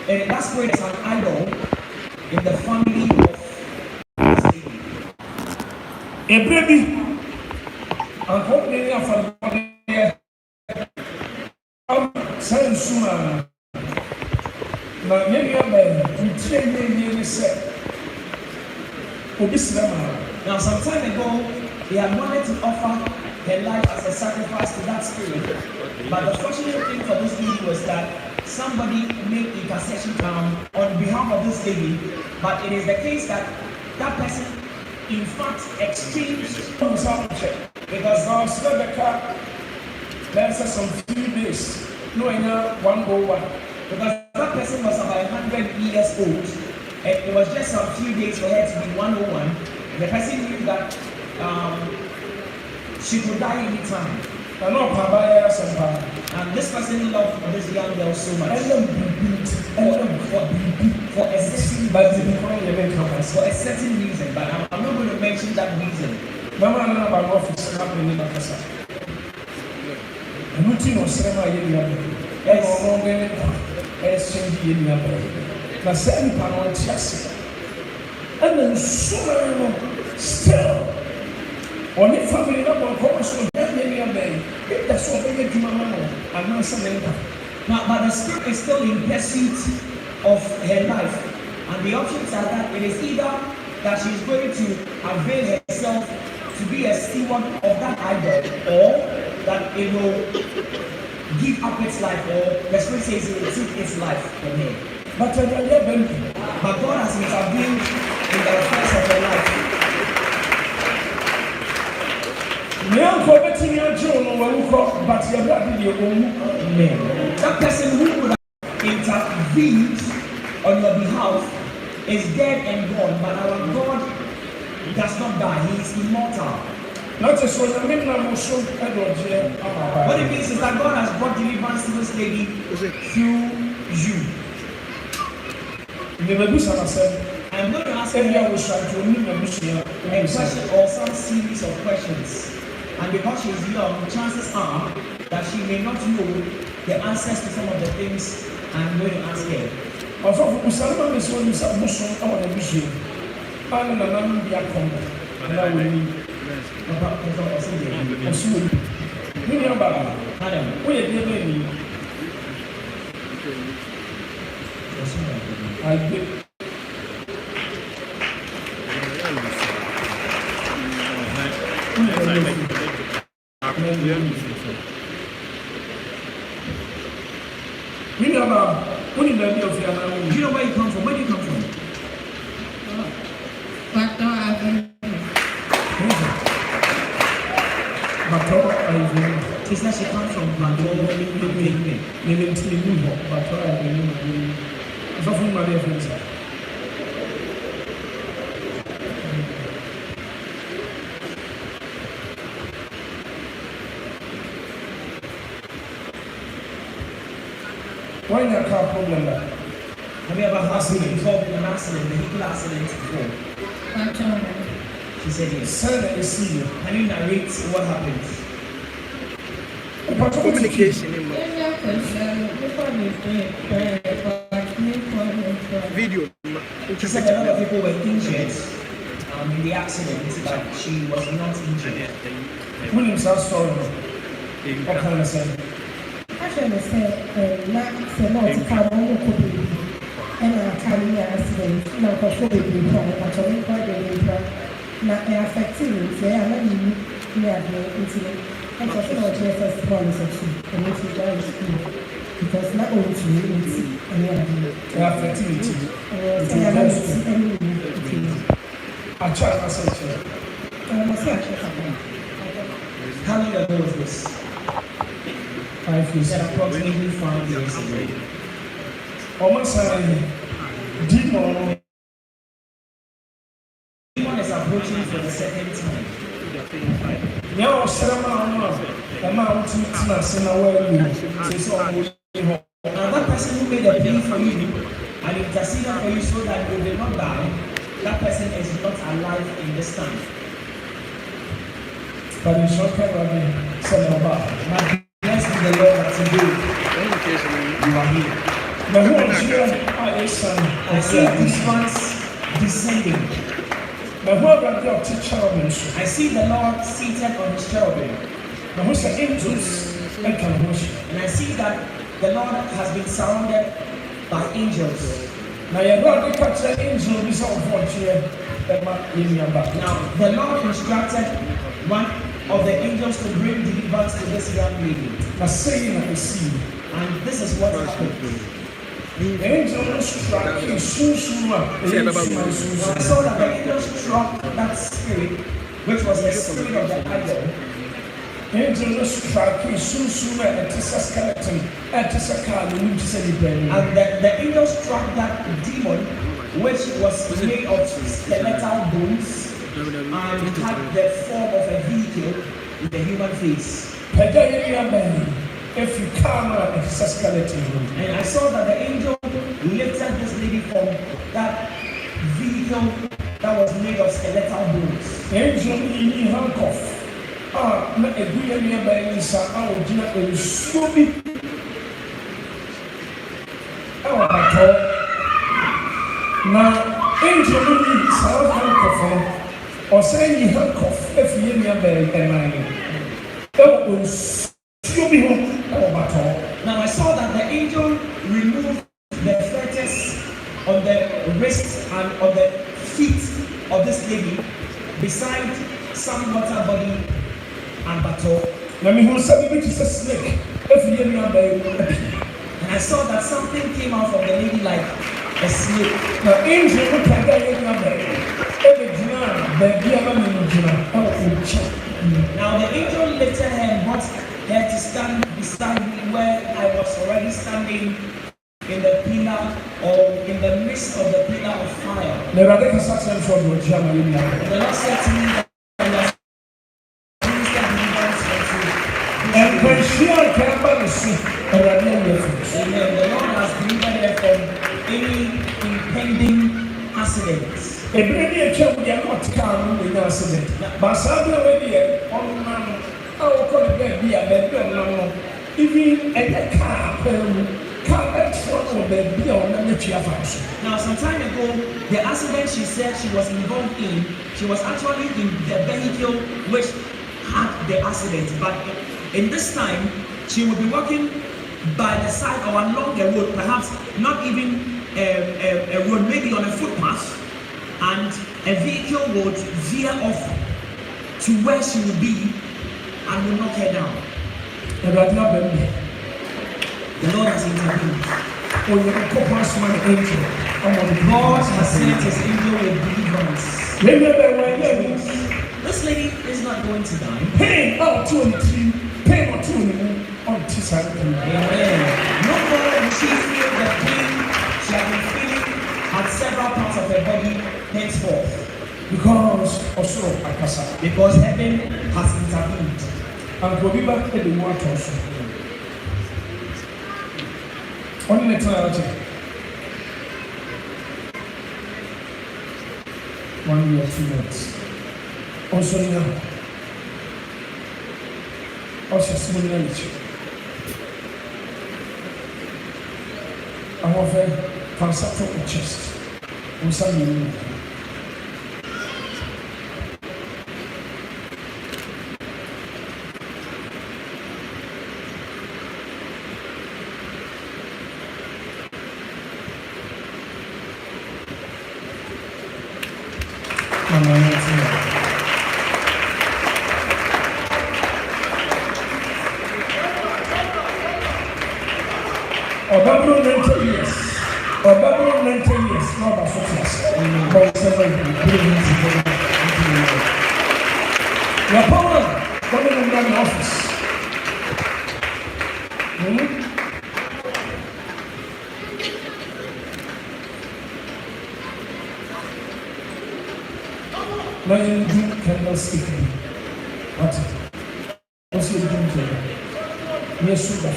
And that spirit is an idol in the family of this lady. A baby, and hopefully, I'm saying sooner. Now, you train me, say, now, some time ago, they had wanted to offer her life as a sacrifice to that spirit. But the fortunate thing for this lady was that somebody made intercession on behalf of this lady. But it is the case that that person, in fact, exchanged because I still the car. There's some few days. No, I know 101. Because that person was about 100 years old, and it was just a few days for her to be 101. The person knew that she could die anytime. And this person loved this young girl so much. For a certain reason, but I'm not going to mention that reason. Still, on the family number so that's what they do. Now, but the spirit is still in pursuit of her life. And the options are that it is either that she's going to avail herself to be a steward of that idol, or that it will give up its life, or the spirit says it will take its life from her. But God has intervened in the affairs of her life. That person who would have intervened on your behalf is dead and gone, but our God does not die. He is immortal. What it means is that God has brought deliverance to this lady through you. I'm going to ask you a question or some series of questions. And because she's young, chances are that she may not know the answers to some of the things I'm going to ask her. You know where you come from? Where do you come from? She said she comes from why not car problem? Have you ever been involved in an accident, vehicle accident before? She said yes. Sir, I see you. Can you narrate what happened? Communication. Video. She said a lot of people were injured in the accident, but she was not injured. Williams, I'm sorry. What can I say? Actually, say, not to come on the copy. And I carry an accident, not for the people, but only for the people. Not affecting, say, I'm not into and for sure, just policy, and if you guys because not only to you, affectivity. I try myself. How long ago was this? 5 years. Approximately 5 years ago. Almost demon is approaching for the second time. Now, that person who made a plea for you and interceded for you so that you will not die, that person is not alive in this time. But in short term, blessed be the Lord that today you are here. I see demons descending. I see the Lord seated on his cherubim. And I see that the Lord has been surrounded by angels. Now, the Lord instructed one of the angels to bring deliverance to this young lady. And this is what happened. I saw that the angel struck that spirit, which was the spirit of the idol. And the angel struck that demon, which was made of skeletal bones and had the form of a vehicle with a human face. And I saw that the angel lifted this lady from that vehicle that was made of skeletal bones. Now I saw that the angel removed the fetters on the wrist and on the feet of this lady, beside some water body and battle. And I saw that something came out from the lady like a snake. Now the angel lifted her and brought her to stand beside me where I was already standing in the pillar or in the midst of the pillar of fire. And the Lord said to me that Amen. The Lord has delivered her from any impending accidents. Now, some time ago, the accident she said she was involved in, she was actually in the vehicle which had the accident. But in this time, she would be walking by the side or along the road, perhaps not even a road, maybe on a footpath, and a vehicle would veer off to where she would be and will knock her down. The Lord has intervened. God has sent his angel with deliverance. This lady is not going to die. Amen. No more will she feel the pain she has been feeling at several parts of her body henceforth. Because heaven has intervened. Only next time, 1 year, 2 months. Also, now, also similar. I have a conceptual chest. On some About 90 years, not about 4 years. Your power coming in the office. Now you cannot speak. What? What's your doing today? Yes, super.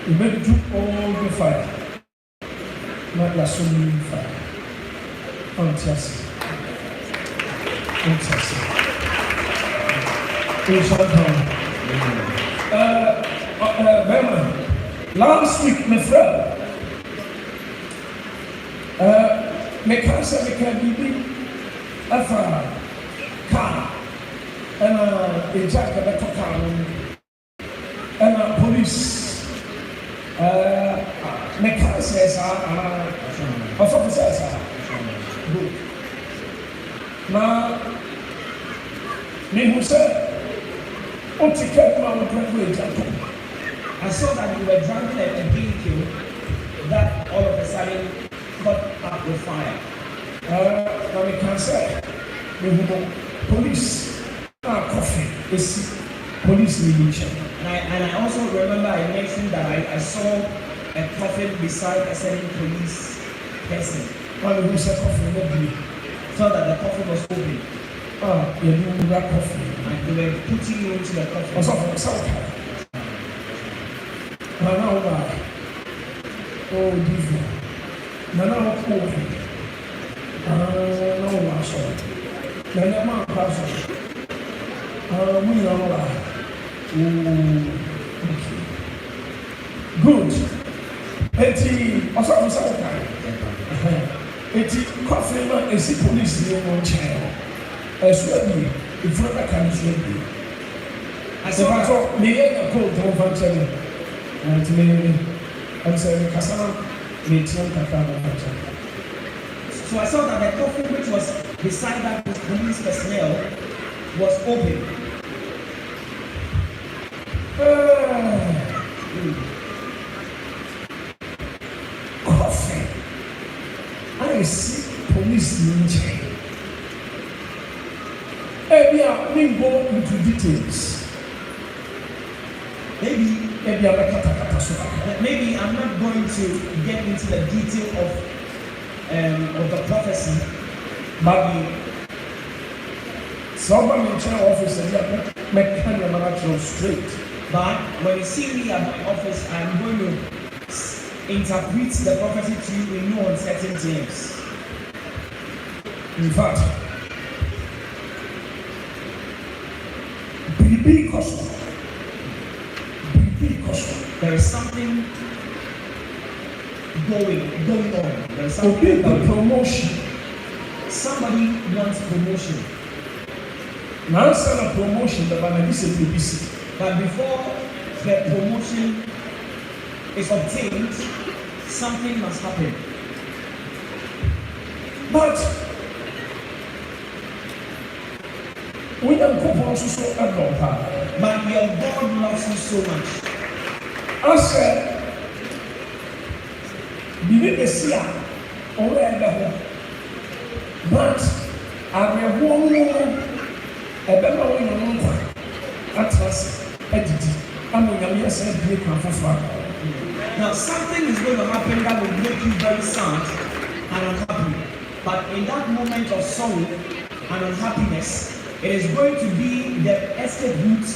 You better do all the fire. Not the swimming fire. Fantastic. Bempah, Last week, my friend, me can't say me can be car and a jack of the car and police. Me can't say good. Now, me who said, what to get my privilege. I saw that you were driving a vehicle that all of a sudden caught up with fire. Now we can say, police, KOFI is police religion. And I also remember I mentioned that I saw a coffin beside a certain police person. One who said KOFI, saw that the coffin was open. You do that KOFI. And they were putting you into the coffin. Oh, divine. Nana KOFI. No one saw. Nana man passed. We know that. Good. Eti KOFI man esi police ni mo nkyɛn. Ɛsɛ bi ifura bɛ kan so bi. Asɛm me yɛ na cold to fa nkyɛn. Nti me ɛsɛ kasama me tiam kakra ba nkyɛn. So I saw that the coffin which was beside that police personnel was open. KOFI. I see police in jail. We go into details. Maybe I'm not going to get into the detail of the prophecy, But someone in chair office said, make your manager straight. but when you see me at my office, I'm going to interpret the prophecy to you in no uncertain terms. In fact, There is something going on. There is something promotion. Somebody wants promotion. Now, send a promotion that I BBC. But before the promotion is obtained, something must happen. But we don't go on so adult. But your God loves you so much. I said, believe the Sia or ever. But I will warn you a better way on at us. I'm going to say, Now, something is going to happen that will make you very sad and unhappy. But in that moment of sorrow and unhappiness, it is going to be the escape route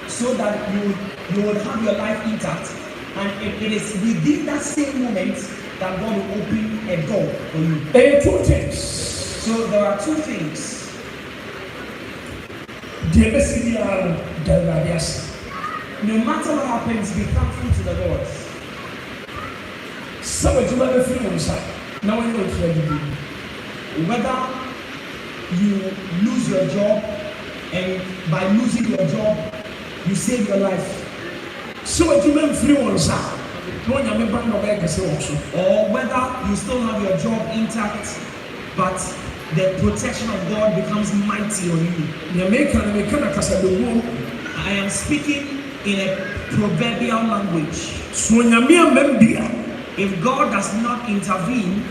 so that you will have your life intact. And it is within that same moment that God will open a door for you. There are two things. So there are two things. No matter what happens, be thankful to the Lord. Whether you lose your job, and by losing your job, you save your life. So what you meant free ones are. Or whether you still have your job intact, but the protection of God becomes mighty on you. I am speaking in a proverbial language. If God does not intervene,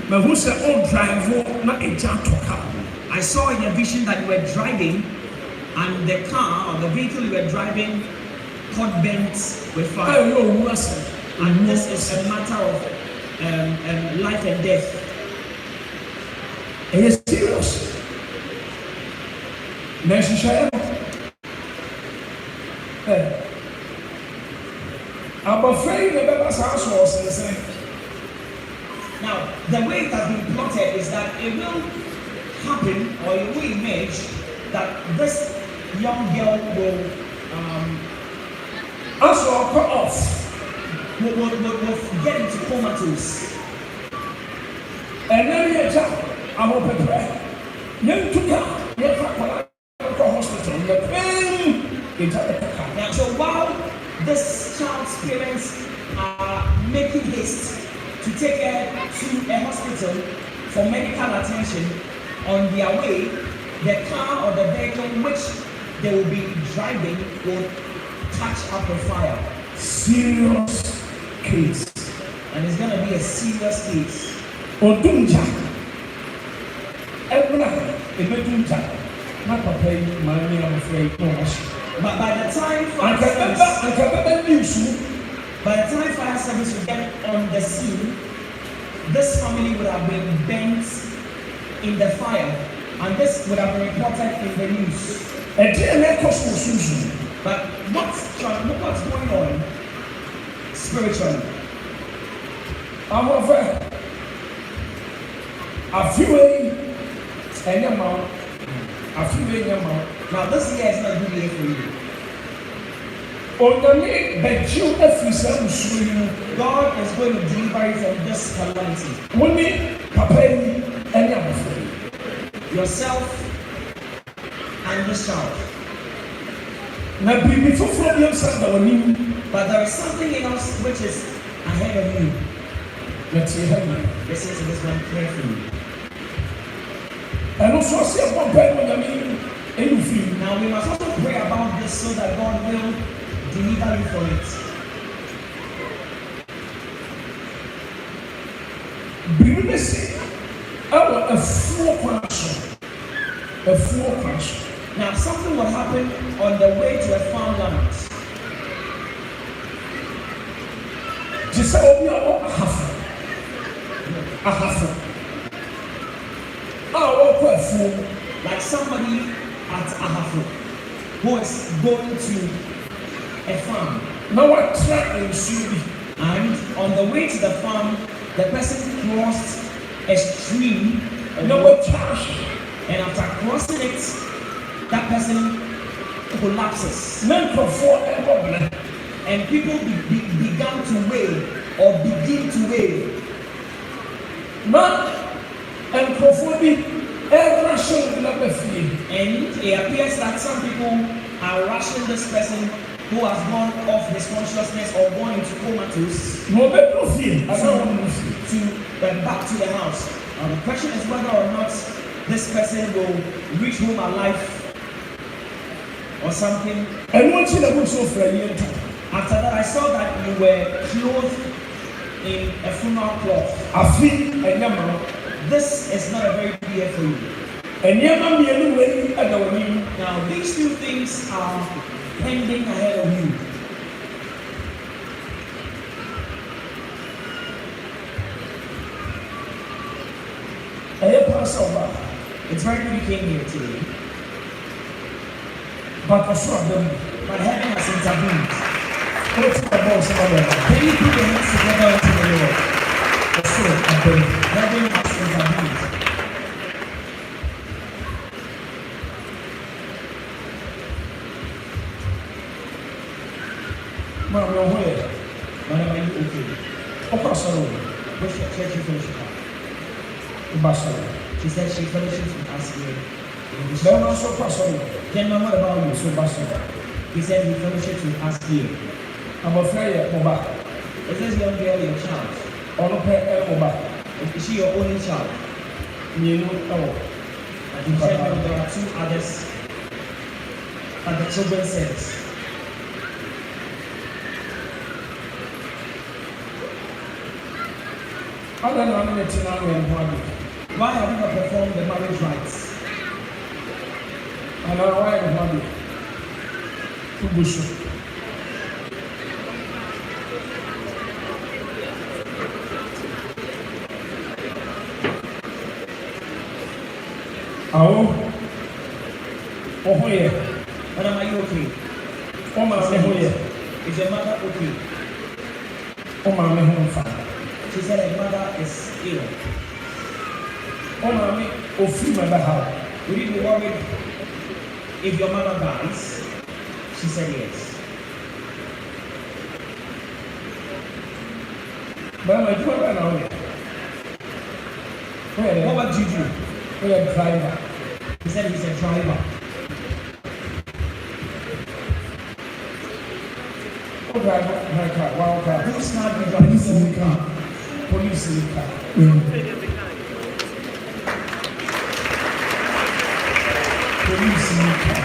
I saw in a vision that you were driving, and the car or the vehicle you were driving caught bent with fire. And this is a matter of life and death. It is serious. I'm afraid the Bible's house was the same. Now, the way it has been plotted is that it will happen, or it will emerge, that this young girl will also cut off. will get into comatose. And then I'm open prayer. Young took out, hospital, the pain. Now, so while this child's parents are making haste to take her to a hospital for medical attention, on their way, the car or the vehicle which they will be driving will catch up a fire. Serious case. And it's going to be a serious case. Odunja. Everyone, Odunja. Not papa, mommy, I'm afraid. But by the time fire service will get on the scene, this family would have been bent in the fire, and this would have been reported in the news. But what's going on spiritually? Now this year is not a good year for you. God is going to deliver you from this calamity. Yourself and this child. But there is something else which is ahead of you. Listen to this one carefully. Now we must also pray about this so that God will deliver you from it. Now something will happen on the way to a farmland. Like somebody at Ahafo who is going to a farm. And on the way to the farm, the person crossed a stream and after crossing it, that person collapses. And people began to wail or begin to wail. And it appears that some people are rushing this person who has gone off his consciousness or gone into comatose back to the house. The question is whether or not this person will reach home alive or something. After that, I saw that you were clothed in a funeral cloth. This is not a very good year for you. Now, these two things are pending ahead of you. It's very good you came here today. But heaven has intervened. Can you put your hands together into the Lord? Heaven has intervened. Madam, are you okay? Which church you fellowship at? She said she fellowships with us here. Then what about you? He said he fellowships with us here. Is this young girl your child? Is she your only child? And you said there are two others at the children's service. Why have you not performed the marriage rites? Madam, are you okay? Is your mother okay? She said her mother is ill. Would you be worried if your mother dies? She said yes. But I'm a driver now. What work do you do? We're a driver. He said he's a driver. What driver? My car. Wow, car. Whose car do you drive? Police in the car. Police in the car. Police in the car.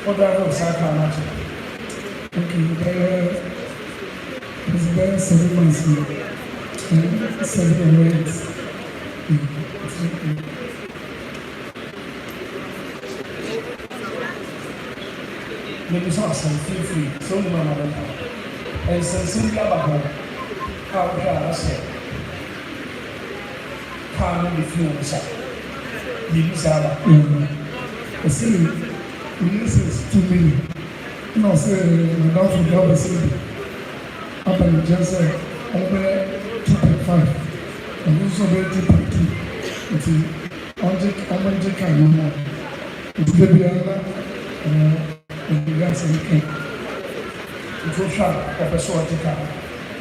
What driver of that car, Martin? Okay, it's about 7 months now. 7 months. Maybe some feel free. So no matter and since about home, how can I say? Can't be few shot. Maybe Sarah. I see, this is too many. No, say, my daughter from the city. Up and just over 2.5. And also over 2.2. It's on the kind of more. It's the Biana. You guys are okay. It's a shot of a sort of car.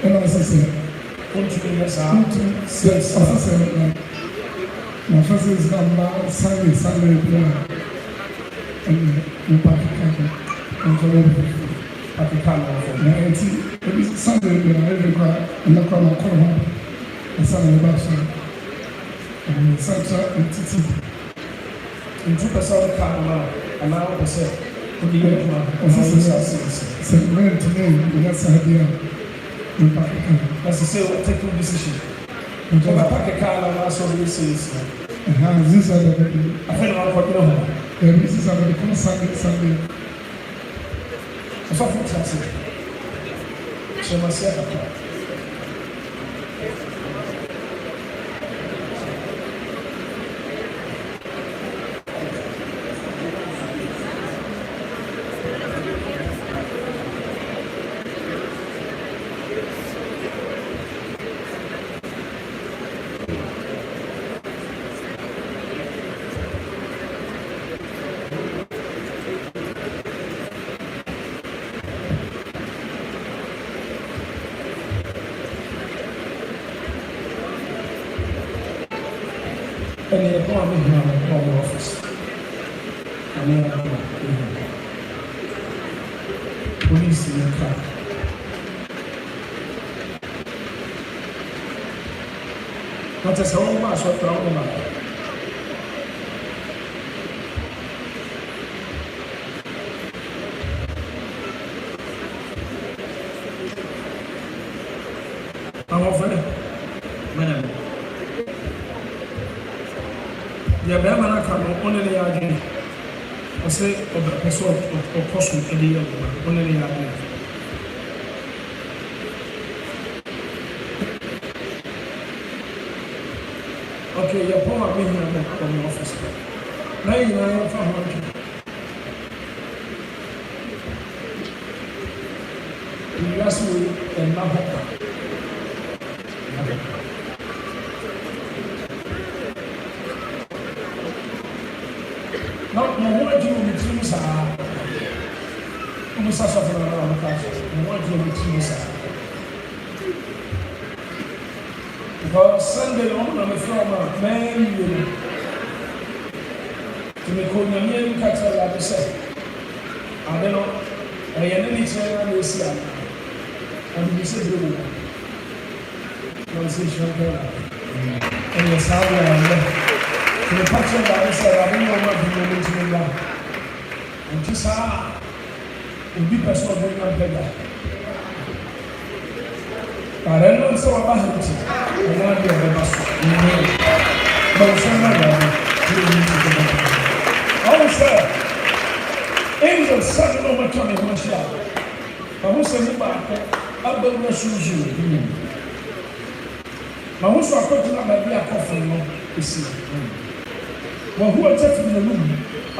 And as I said, Yes, yes, as I said, my first is number Sunday, and the Pakistan. And for everything. Pakistan. It is Sunday, and the crowd call home. And Sunday, and Santa and Titi. In 2% car now, and now percent. Said, man, to me, that's the idea. That's the same taking decision. So I pack a car and also this is. This is the I feel like I'm going this is the Sunday. I saw food taxi. So myself. And then go on in the office. And then police in the car. Not as whole much what wrong about it. I'm over there. Yeah, but I'm not coming on the idea. I say, of the person of person in the year, on the idea. Okay, you're probably here from the office. Now you know if I'm working. You ask me, and not happen. No, what you will be true, sir. Almost as often around the country. What you will be true, sir. Because Sunday on the from man, to make on your name, catcher, like you said. I don't know. I am any trainer, you see. And you said, no, see, and you're sorry. The pastor that said, I don't know what you want to do. And just will be personal going on better. But I don't know so about it. And now you're the master. But also, angels suddenly overcome in one shot. But who said about I don't know you. But who's talking about be a coffin? You see. Well, who are taking the room?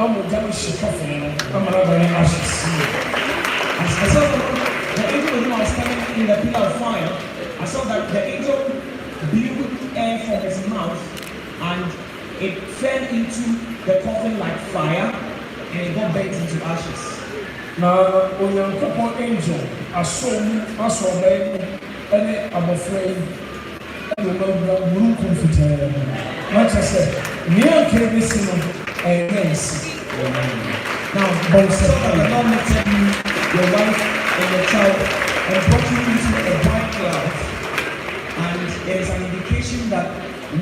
I will damage the coffin. I'm not going to ashes. I saw the angel when I was standing in the pillar of fire. I saw that the angel blew air from his mouth and it fell into the coffin like fire. and it got burnt into ashes. Na onyankopɔn angel asɔ ɔbaa yi ɛne abɔfra yi ɛna ɔmabura burúkú fitaa mu na kyerɛ sɛ nea nkiri bi si no ɛyɛ nɛɛsi. Now, but so that the Lord lifted you, your wife and your child, and brought you into a white cloud, and it is an indication that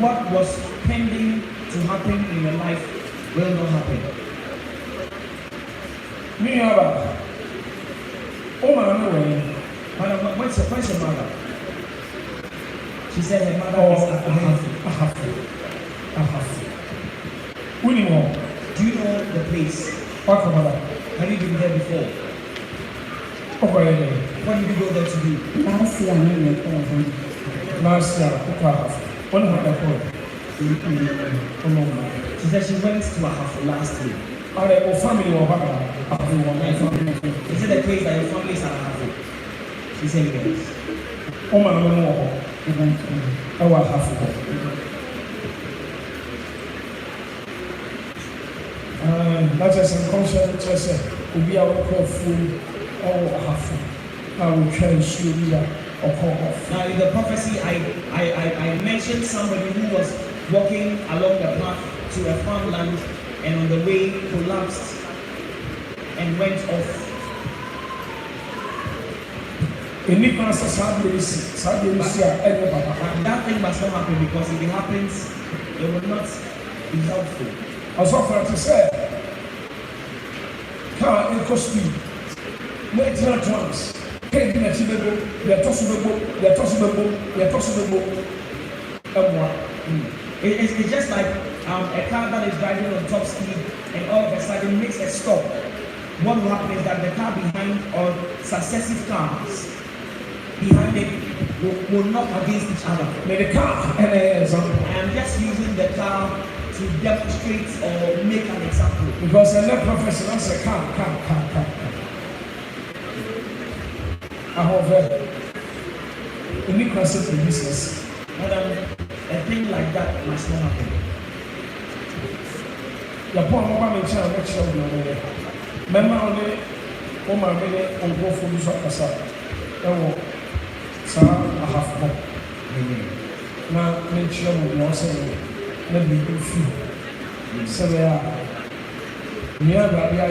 what was pending to happen in your life will not happen. Me aba, o maame wɔ yi. Madam, where's your mother? She said her mother is Ahafu. Wuni hɔ. Do you know the place? Wakɔ hɔ la. Have you been there before? Ɔkɔ yɛ dɛ. What did you go there to do? Last year, I knew it was Last year, ɔkɔ Ahafu. Wɔn hɔ ɛkɔ. Ɔmɔ mu. She said she went to Ahafu last year. Ɔrɛ o family wɔ hɔ a Ahafu wɔ My family. Is it the place that your family is at Ahafu? She said yes. O maame mu wɔ hɔ. Ɛwɔ Ahafu hɔ. Na kyerɛ sɛ nkɔmhyɛ no kyerɛ sɛ obi a wɔkɔ afuo ɛwɔ Ahafu na wɔtwa nsuo bi a ɔkɔ hɔ. Now in the prophecy, I mentioned somebody who was walking along the path to a farmland and on the way collapsed and went off. Enipa sɛ saa deɛ esi a ɛnyɛ papa. And that thing must not happen because if it happens, it will not be helpful. Ɔsɔfo ati sɛ kaa ekɔ speed na etina trans kaa ebi n'akyi bɛbɔ yɛtɔ so bɛbɔ ɛmoa. It's just like a car that is driving on top speed and all of a sudden makes a stop. What will happen is that the car behind or successive cars behind it will knock against each other. May the car and example. I am just using the car to demonstrate or make an example. Because the left professor said, car. I have a new concept in business. Madam, a thing like that must not happen. The poor woman in China, make sure you know. Member only, woman, and go for this officer. So I have more. Now, make sure you also let me go through. So they are near Rabia.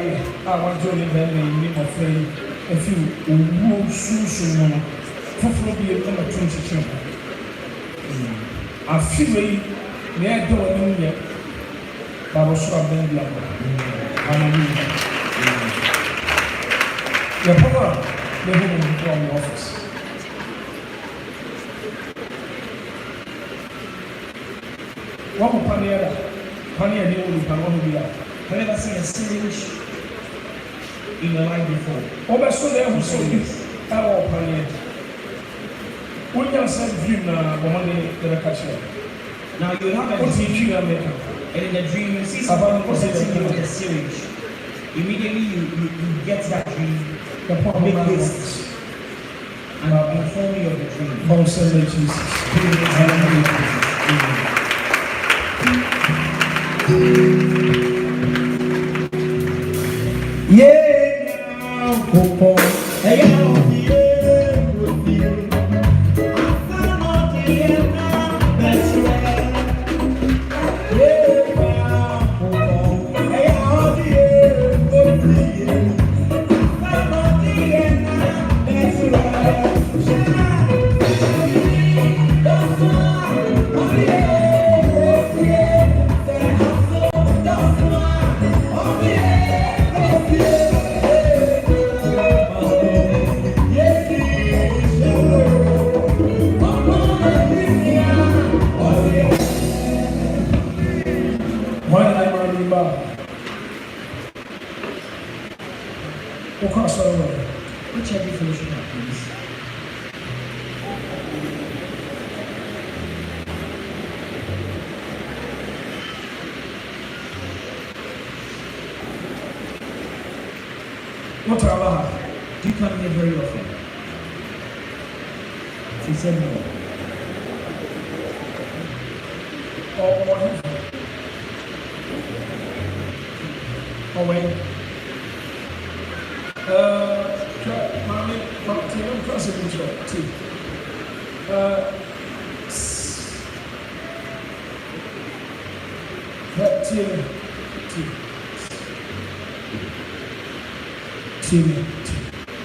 I want to live in the name of faith. If you move soon, hopefully, you're going to 20 children. I feel near doing it, but I was sure I've been there. Hallelujah. The power, the woman from the office. What will Pania do with Panonia? Have you ever seen a syringe in your life before? Over so there who saw this, our Pania. When you said dream now, money that I catch you. Now you have a What's the dream, dream I make? and in the dream you see someone possessing you with a syringe. Immediately you get that dream, The power make of haste, and inform you of the dream. God send Jesus. Which every fellowship happens. What about Do you come here very often? She said no. or when? Mommy, I'm crossing the job too.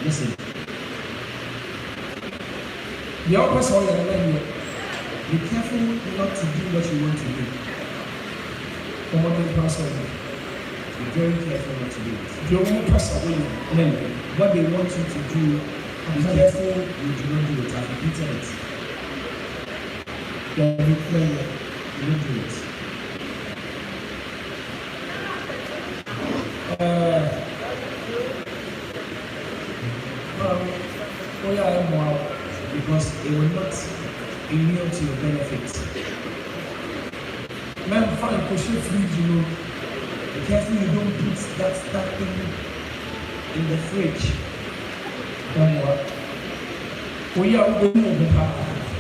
Listen. The opposite of the Be careful not to do what you want to do. Be very careful not to do it. What they want you to do, be careful you do not do it. I've repeated it. You don't do it. Because it will not inure to your benefit. Men find push free, you know. Be careful you don't put that thing in the fridge.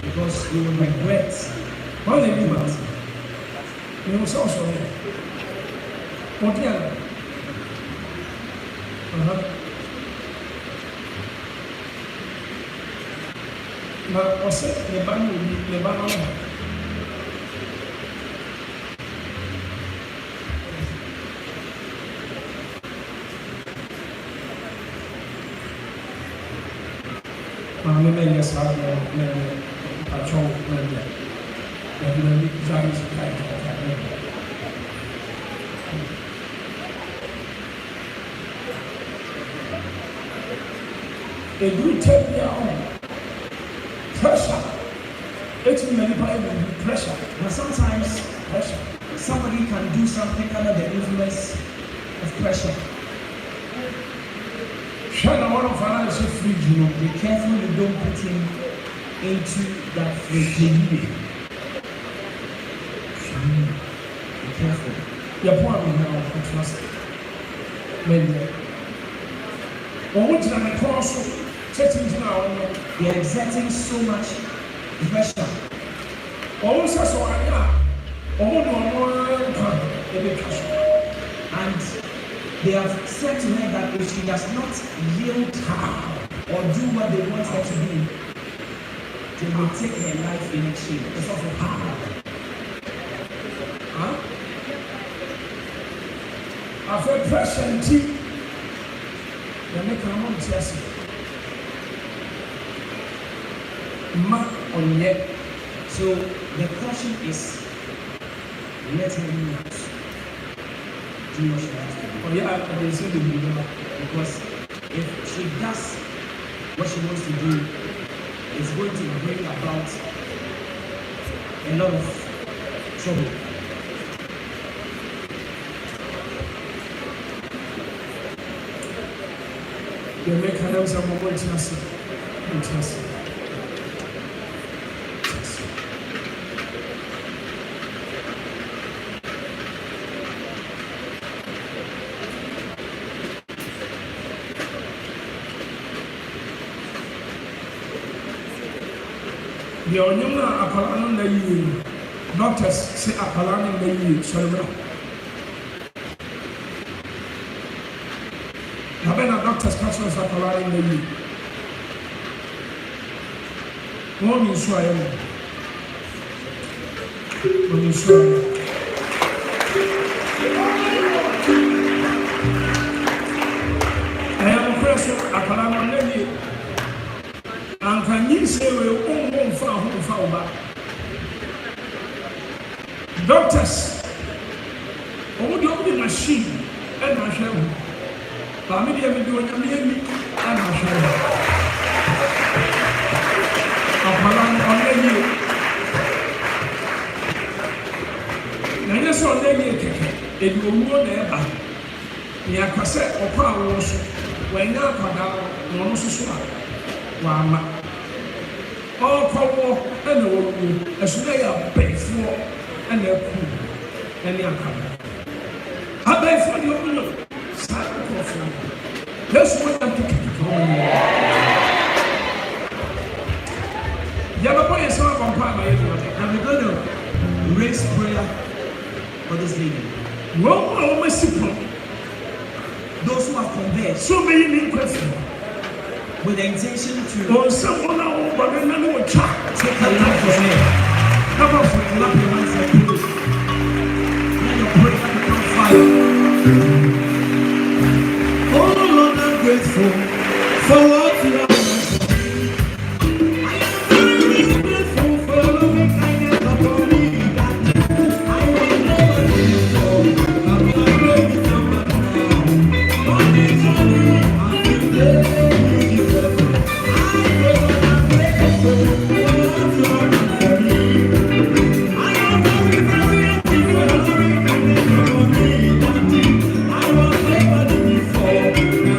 Because you will regret. Why they do that? You know, so sorry. What the other? Now, what's it? The banner will be the banner. Mami mẹ́rin sáà mẹ́rin àjọ mẹ́rin ẹ̀rọ ní ìzáyé sí káyọ̀ mẹ́rin. Èdú tẹ́lẹ̀ yà ọ̀ pressure. It's many people pressure. But sometimes Pressure. somebody can do something under the influence of pressure. Share the one of our fridge, you know. Be careful you don't put him into that fridge. Be careful. Your point is now trust. Maybe. Or what's on the cross? Settings now. They are exerting so much pressure. Or so I know. And they have said to her that if she does not yield or do what they want her to do, they will take her life in exchange. It's also power. After pressure and tea, they make a moment yes. Ma on yet. So the caution is let her not do what she has to do. Oh yeah, I can see the video. Because if she does what she wants to do, it's going to bring about a lot of trouble. They make her have some more chance. The onion appalant that you doctors say appalant that you sorry. Now, when doctors catch us appalant that you one is why one is why. I am a person appalant that you. And can you say we found doctors? Oh, the machine and I shall. But maybe I will do it and I shall. Now, yes, on the it will move there. Near cassette or power wash when now come out, no so. Wama. All power and the world, as they are paid for and they're cool and they are coming. I beg for you, no, silent coffee. Let's wait and pick it from you. Yabba is not on part by everybody. And we're going to raise prayer for this lady. Well, almost simple. those who have converged So many new questions. with the intention to Oh, someone now, but then no one chat. take a life from it. Come on, for clap your hands and pray. Let your prayer become fire. Oh Lord, I'm grateful for what you have done. I am very grateful for your loving kindness upon me. I will never do it for. I'm not ready to run now. All this for me, I'm grateful. You deserve it. I'm grateful for what you have done for me. I am very, very happy for your loving kindness upon me. I was never do it for.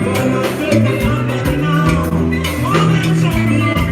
But I'm grateful now. All this for me, I'm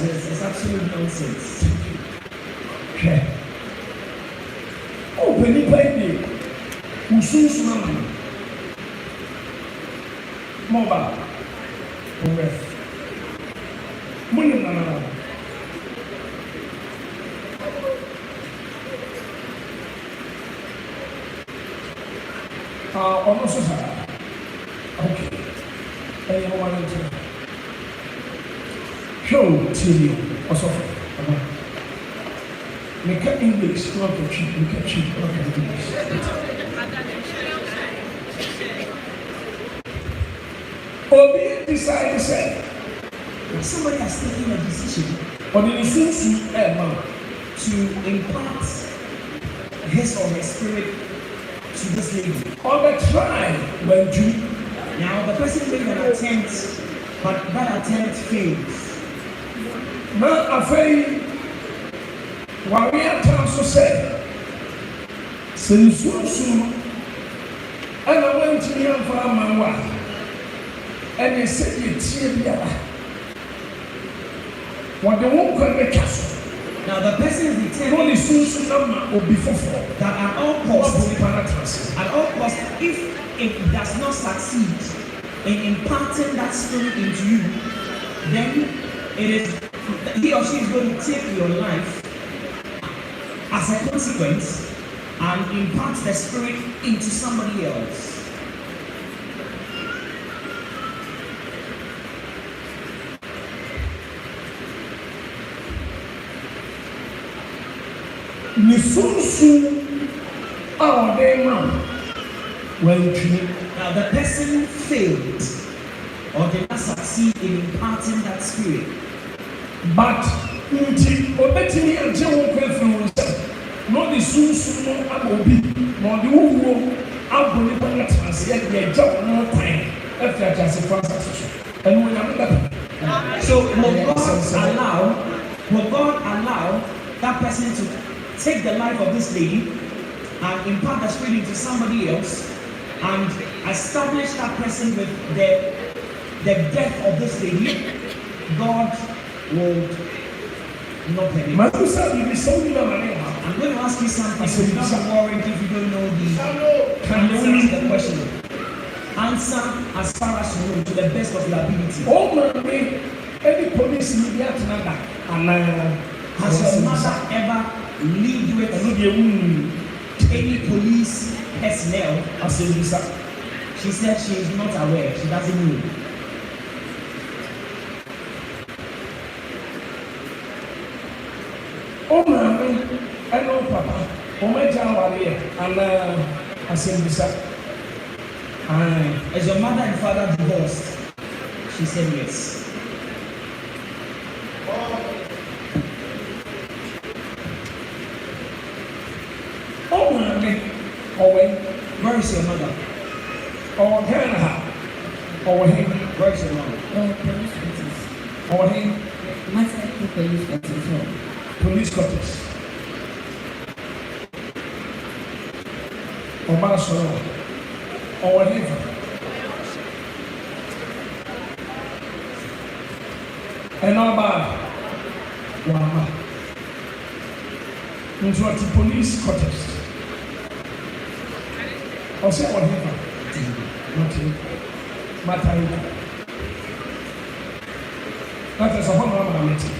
It's absolute nonsense. Okay. Oh, when you play me, Usus man, mobile, or ref. Money, Almost as okay. Anyone want to show TV also? Make up English, not a cheap, make up cheap, not English. Obi decide to say, somebody has taken a decision, but it seems to impart his or her spirit to this lady. All the try when you now the person made an attempt, but that attempt fails. Now afraid warrior council said, since soon and I went to the farm and they said it's here. What they won't call the castle. Now the person is only determined soon number will be for that at all costs, if it does not succeed in imparting that spirit into you, then it is he or she is going to take your life as a consequence and impart the spirit into somebody else. Now the person failed or did not succeed in imparting that spirit. But obetini anje wo kwefun wo se no the sunsun no abobi no the wo aboni pa na transe ya de ja no time after just transaction and we am that. So will God allow that person to take the life of this lady and impart the spirit into somebody else and establish that person with the death of this lady? God will not permit. I'm going to ask you something, so you're not worried if you don't know the answer to the question. Answer as far as you know, to the best of your ability. Oh man, any police media tonight, has your mother ever lived with any police personnel? She said she is not aware, she doesn't know. Oh man, I know Papa. Oh my God, and I said, is your mother and father divorced? She said yes. Oh man, oh wait, where is your mother? Oh Canada, oh him, where is your mother? Oh him, police quarters. Oh Master, oh him. And now bad. Wow. Into what the police quarters. Or say what him. Not him. Matter. That is a whole other meeting.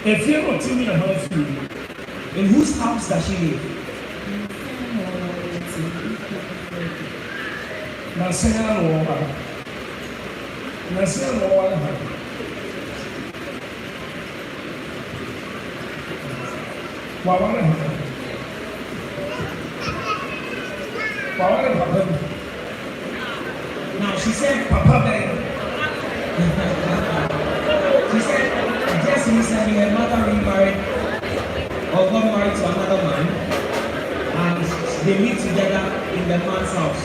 If you're not in your house, in whose house does she live? Nasema no wala ha. Wala ha. Now she said, Papa died. She said, just recently her mother remarried or got married to another man, and they meet together in the man's house.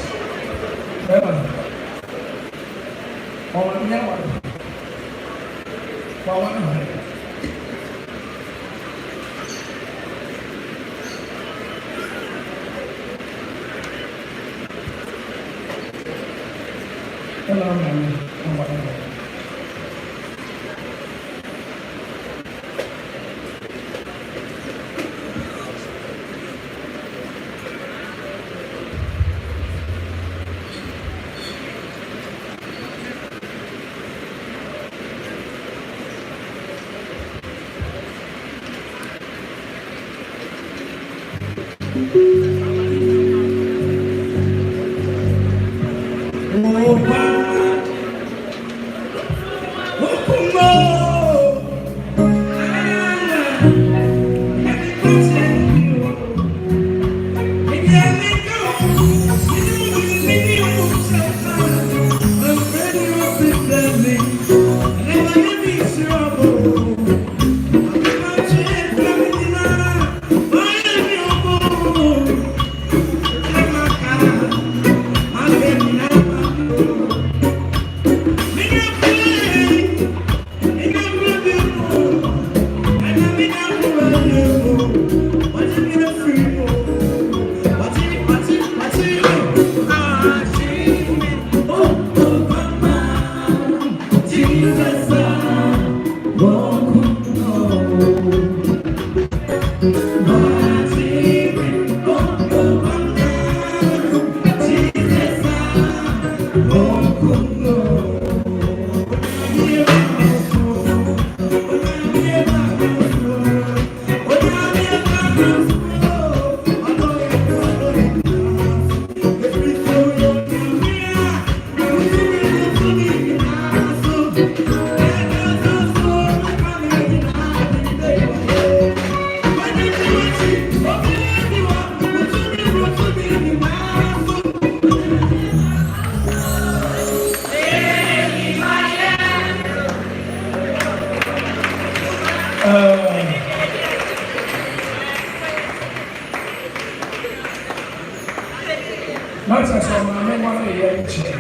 Not as a man, one a young chair.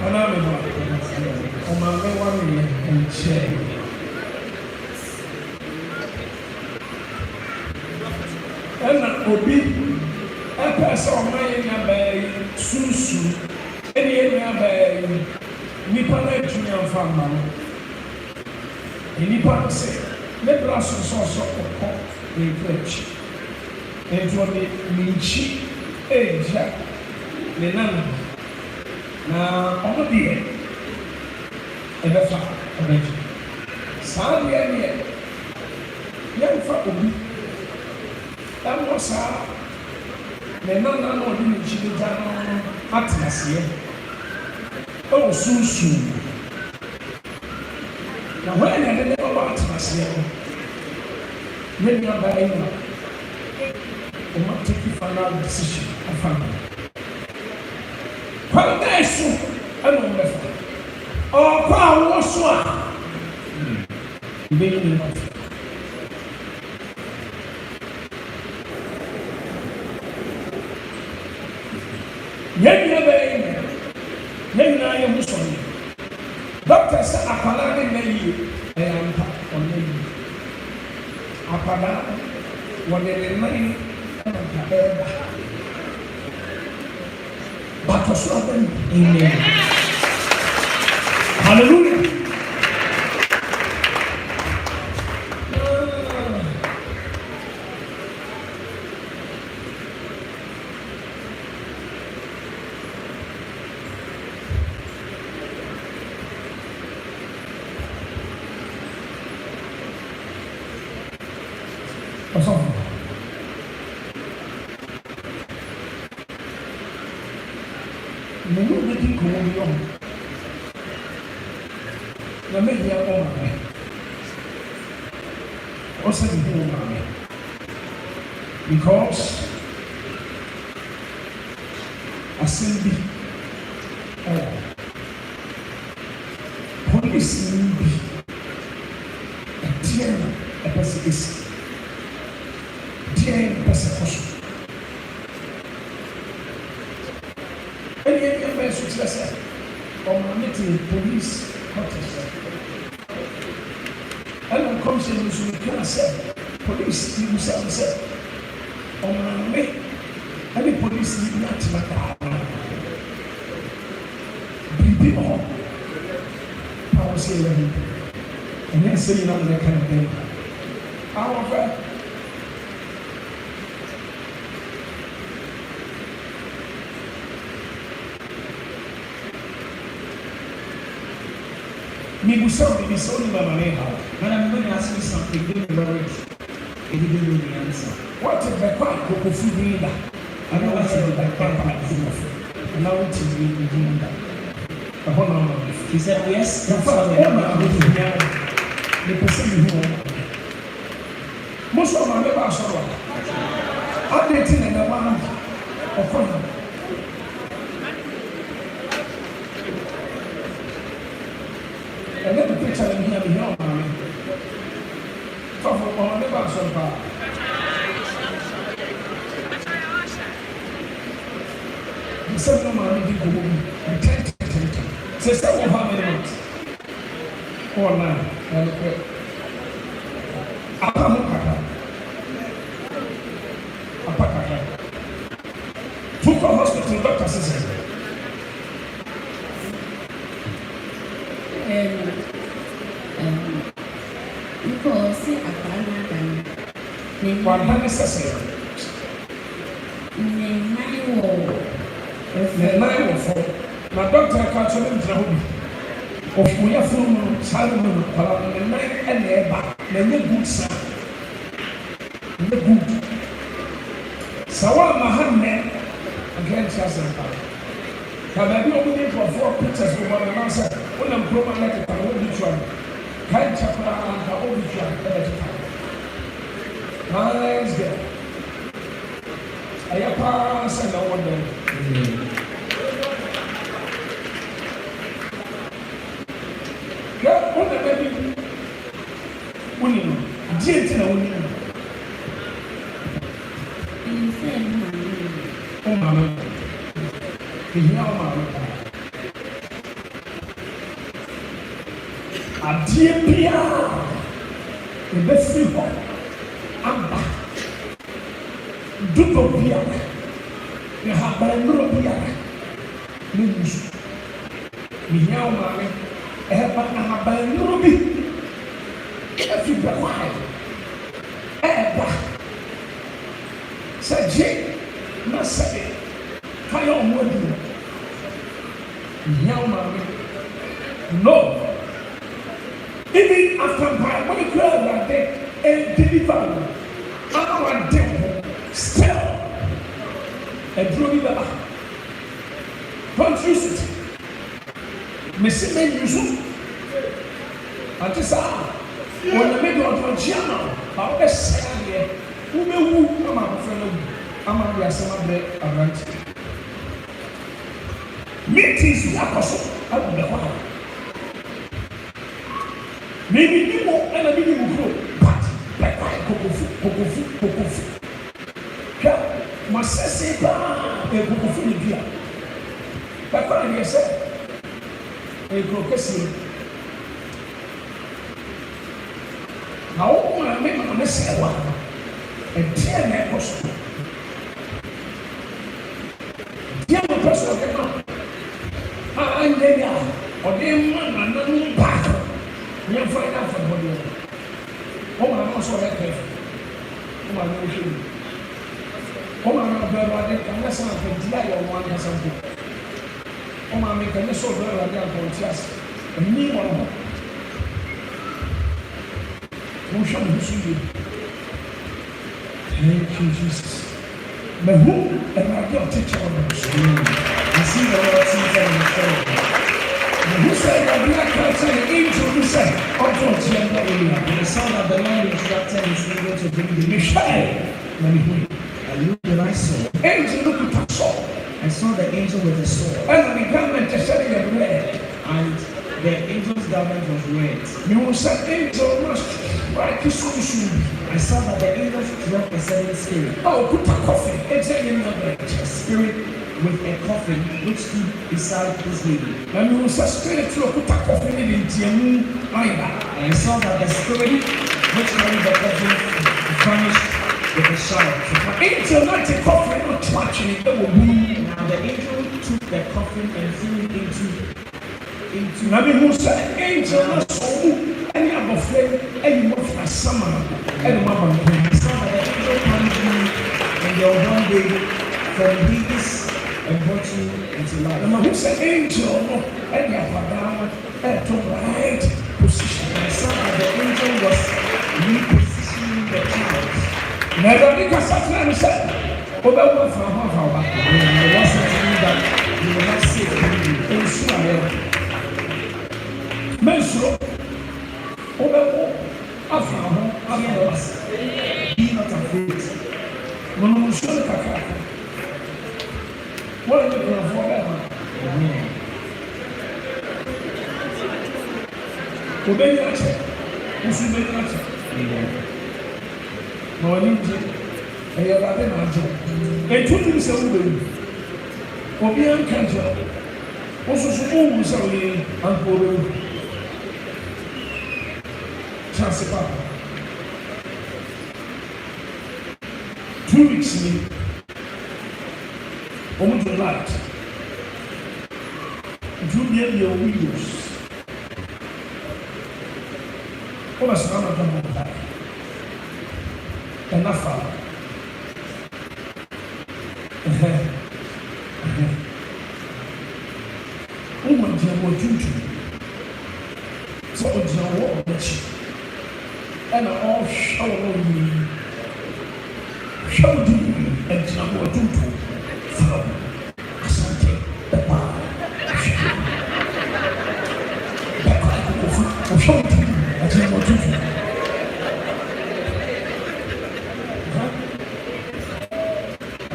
And I'm a man, one young chair. And Obi, a person may be Susu, any area by Nippon Junior Farmer. In Nippon say, let us also in French. And for the Minchi. Jack, the nana. Now, on the day, and the fat, and the Saudi Arabia, young family. That was the nana no didn't chicken atmosphere. Oh, soon. Now, when I didn't know about atmosphere, maybe I'm buying. We must take the final decision of family. When there is so, I don't know. Or power was one. Being enough. I am Muslim. Doctor said, Apalani may I am on me. Apala, when they remain. But also, amen. Hallelujah. Because assembly police need a dear a person is dear person. Any message lesson on meeting police contest. And comes in to can say police you say on me, any police need not to matter. Be more. I was saying, and then saying on that kind of thing. However, me was something is only my money. But I'm going to ask you something. Don't worry. And you don't know the answer. What if the quack go for reader? I know what you like, and I want to be in that. He said, yes, In that's fact, what all we my are people doing. here, the person who most of my neighbors are updating in the one of fun. And let the picture in here be here, man. Talk about my neighbors are the seven man did go the 10. Say, how many months? 4 9. Apa kaka. Took a hospital, doctor says. Because I can't One man is necessary. The nine of 4. My doctor can't tell him to of we are from Salomon, the night and the back, the good son. The good. Sawa Mahaman against us and power. Can I be opening for 4 pictures of one another? When I'm broken like a old can't chapter and a old nice girl. I pass and I wonder. What the baby winning? Gentle winning. Oh, mamma. He's now mamma. A dear Pia. The best people. I'm back. Double Pia. You have by no Pia. News. Me now, mamma. I have by no be. If you be quiet. Say, na say, how on what do? No. Even after my when you cry that day and deliver, our devil still a drone back. Don't use it. Missing men use it. And this when you make your channel, how they say here, who may woo come out from I'm a bread around. Meetings with Apostle, I will be one. Maybe you more and a minimum grow, but like Cocofu. Must say, a Cocofu in here. But what I said, a Cocofu. Now, I make a mess one. A dear Apostle. Dear person, I'm there, or dear man, I'm back. We are find out from what you are. Oh, I'm also a careful. Oh, I'm not sure. Oh, I'm not very unless I can delay or one or something. Oh, I'm making a so very unconscious. And me one. Who shall you see? Thank you, Jesus. But who am I going to teach you about the school? I see the Lord sees them in the story. Who said that we are going to the angel who said, unfortunately, and I saw that the Lord instructed his angel to bring the Michelle. And look what I saw. Angel look at the sword. I saw the angel with the sword. And the garment is setting red. And the angel's garment was red. You will say angel must write his solution. I saw that the angels dropped a certain spirit. Oh, put a coffin. It's a spirit with a coffin which stood beside this lady. And you will say spirit to put a coffin in the I saw that the spirit which carried the coffin vanished with a shout. Angel not the coffin, not touching it. Now the angel took the coffin and threw it into. Now who said angel not so. Any of a friend, any more for summer, any more. I saw that the angel carried me in your one day from Hades and brought you into life. And who said angel, any of a to right position. I saw that the angel was repositioning the child. Never because I said, over from half hour. It wasn't that you were not safe. Mensuro. Obeko. Afro. Be not afraid. Mono sure kaka. What are you going for? Obey your check. Who's in the answer? No, I need to. I have had an answer. A 2 minutes away. Obian cancer. Also, so sorry, Uncle Chance. 2 weeks in almost a light. It will be your windows. What was none of them back? Enough. Woman, you are duty. So, it's your war, and all show you. Show you and Jabo Tutu from Asante, the bar. Show you and Jabo Tutu.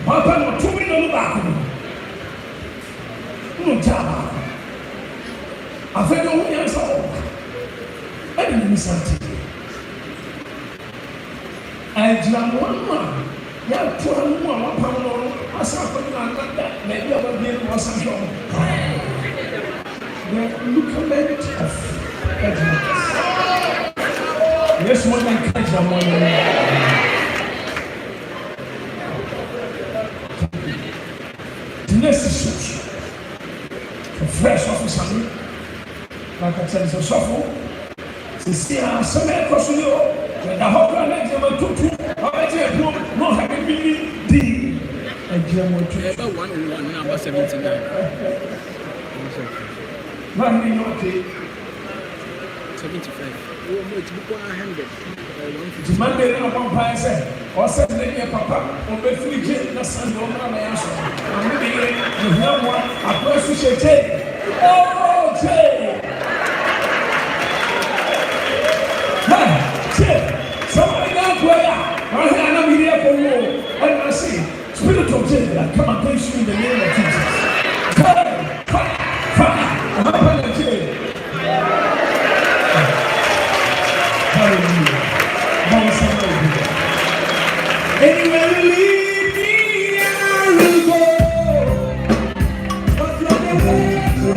Papa, no 2 minutes back. No Java. I feel no years old. I didn't miss something. And Jabo. Yeah, for a woman, I saw maybe I will be able to say, the lucament of Edmonds. Yes, one man catch a money. The next is for fresh officer, like I said, it's a shuffle. See, I'm so many across the world. When the whole planet is about to no having been the German to 101 number 79. Money, okay. 75. Oh, it's 100. It's Monday, no one person, or Saturday, Papa, or Bethany, the Sunday, or my answer. I'm living here, you have one, a person should take. Oh, Jay! Somebody down where I am here for war. And I say, Spirit of Jacob, come against you in the name of Jesus. Fire! Hallelujah. Anywhere you lead me, I will go. But you're the way to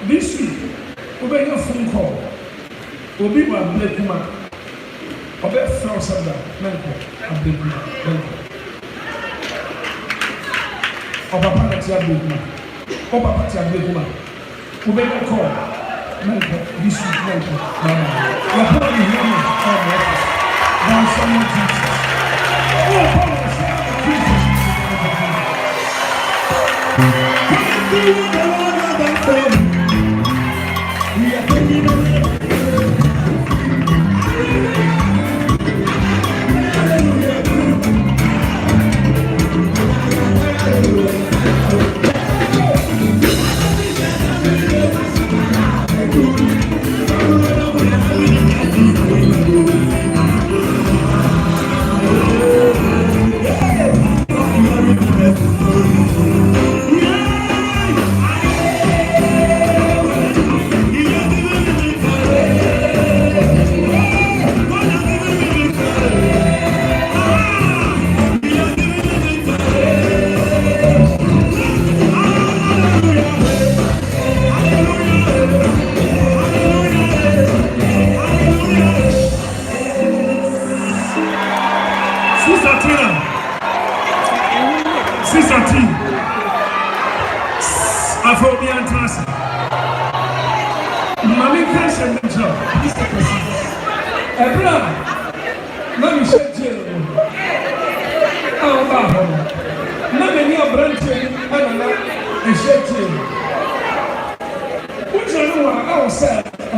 this week, obey your phone call. Obi wa blekuma. Obe from Sanda, Menko, and Blekuma. Oba Panatia Blekuma. Oba Patia Blekuma. Obey your call. Menko, this week, Menko. You're probably hearing me from the office. Now, someone teaches. Oh, control. Ebra, let me share you. Oh, Baho. Let me hear branching and share you. Which I know I will say. I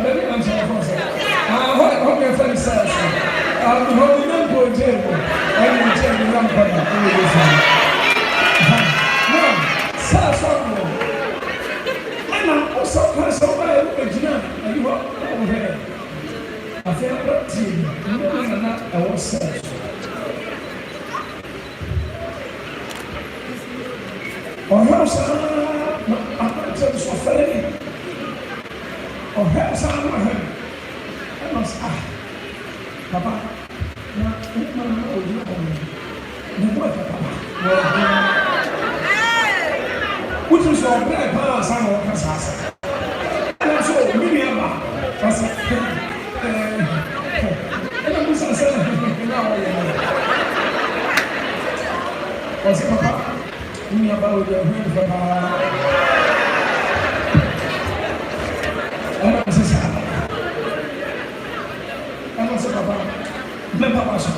better answer the question. What your friend says. I'll be holding them for a table. I will tell you one point. No, sir, something. And I'm also somebody who is young. And you are over here. I feel like tea. I was sad. Or else I'm not just so funny. Or else I'm not him. I must Papa. Now, if my mother would look at me, the boy, Papa. Which is your black pass on our Casas. And I'm so remember. I said, was it Papa? Me about your hand for Papa. Bempah passion.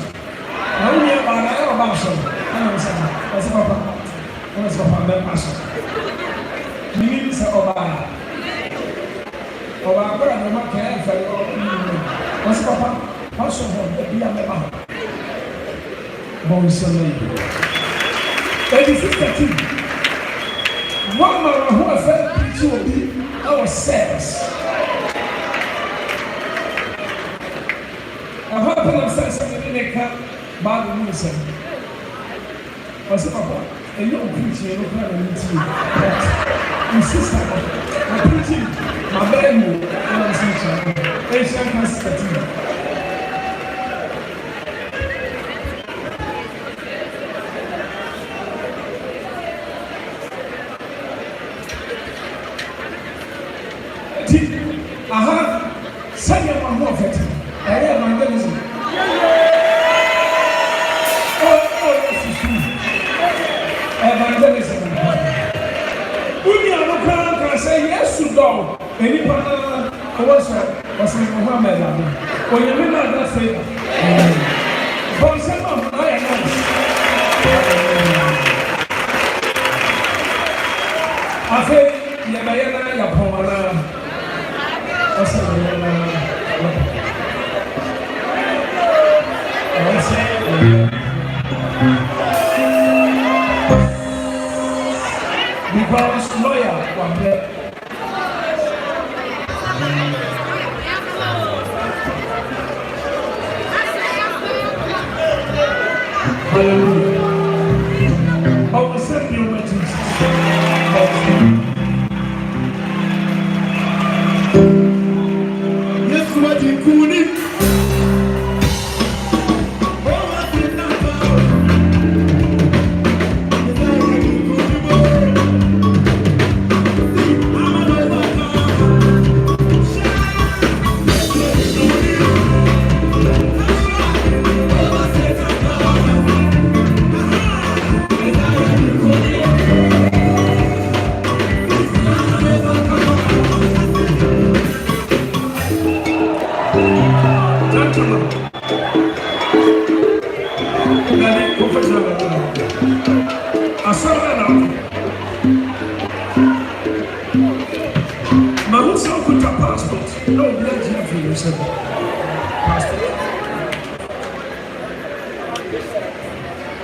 Now we are about our passion. I said, Papa. I said, Papa, Bempah passion. Means Oba. Oba, but I'm not caring for you. I said, Papa, passion for the Bempah. Boys, Ladies and gentlemen, one man who has said to be our sex. I hope I'm saying something in the car, bad news. I said, Papa, and you're preaching, you're not going to you. Sister, I'm preaching, my baby, I'm teaching. Asian Constantine. I have said your mom of it. I have my medicine. Oh, yes, it's true. Evangelism. When you are not going to say yes to God, any partner was Muhammad. When you remember that favor, for some of I say, Yabayana, Yapomana. Because lawyer one day. Hallelujah. I will send you my Jesus.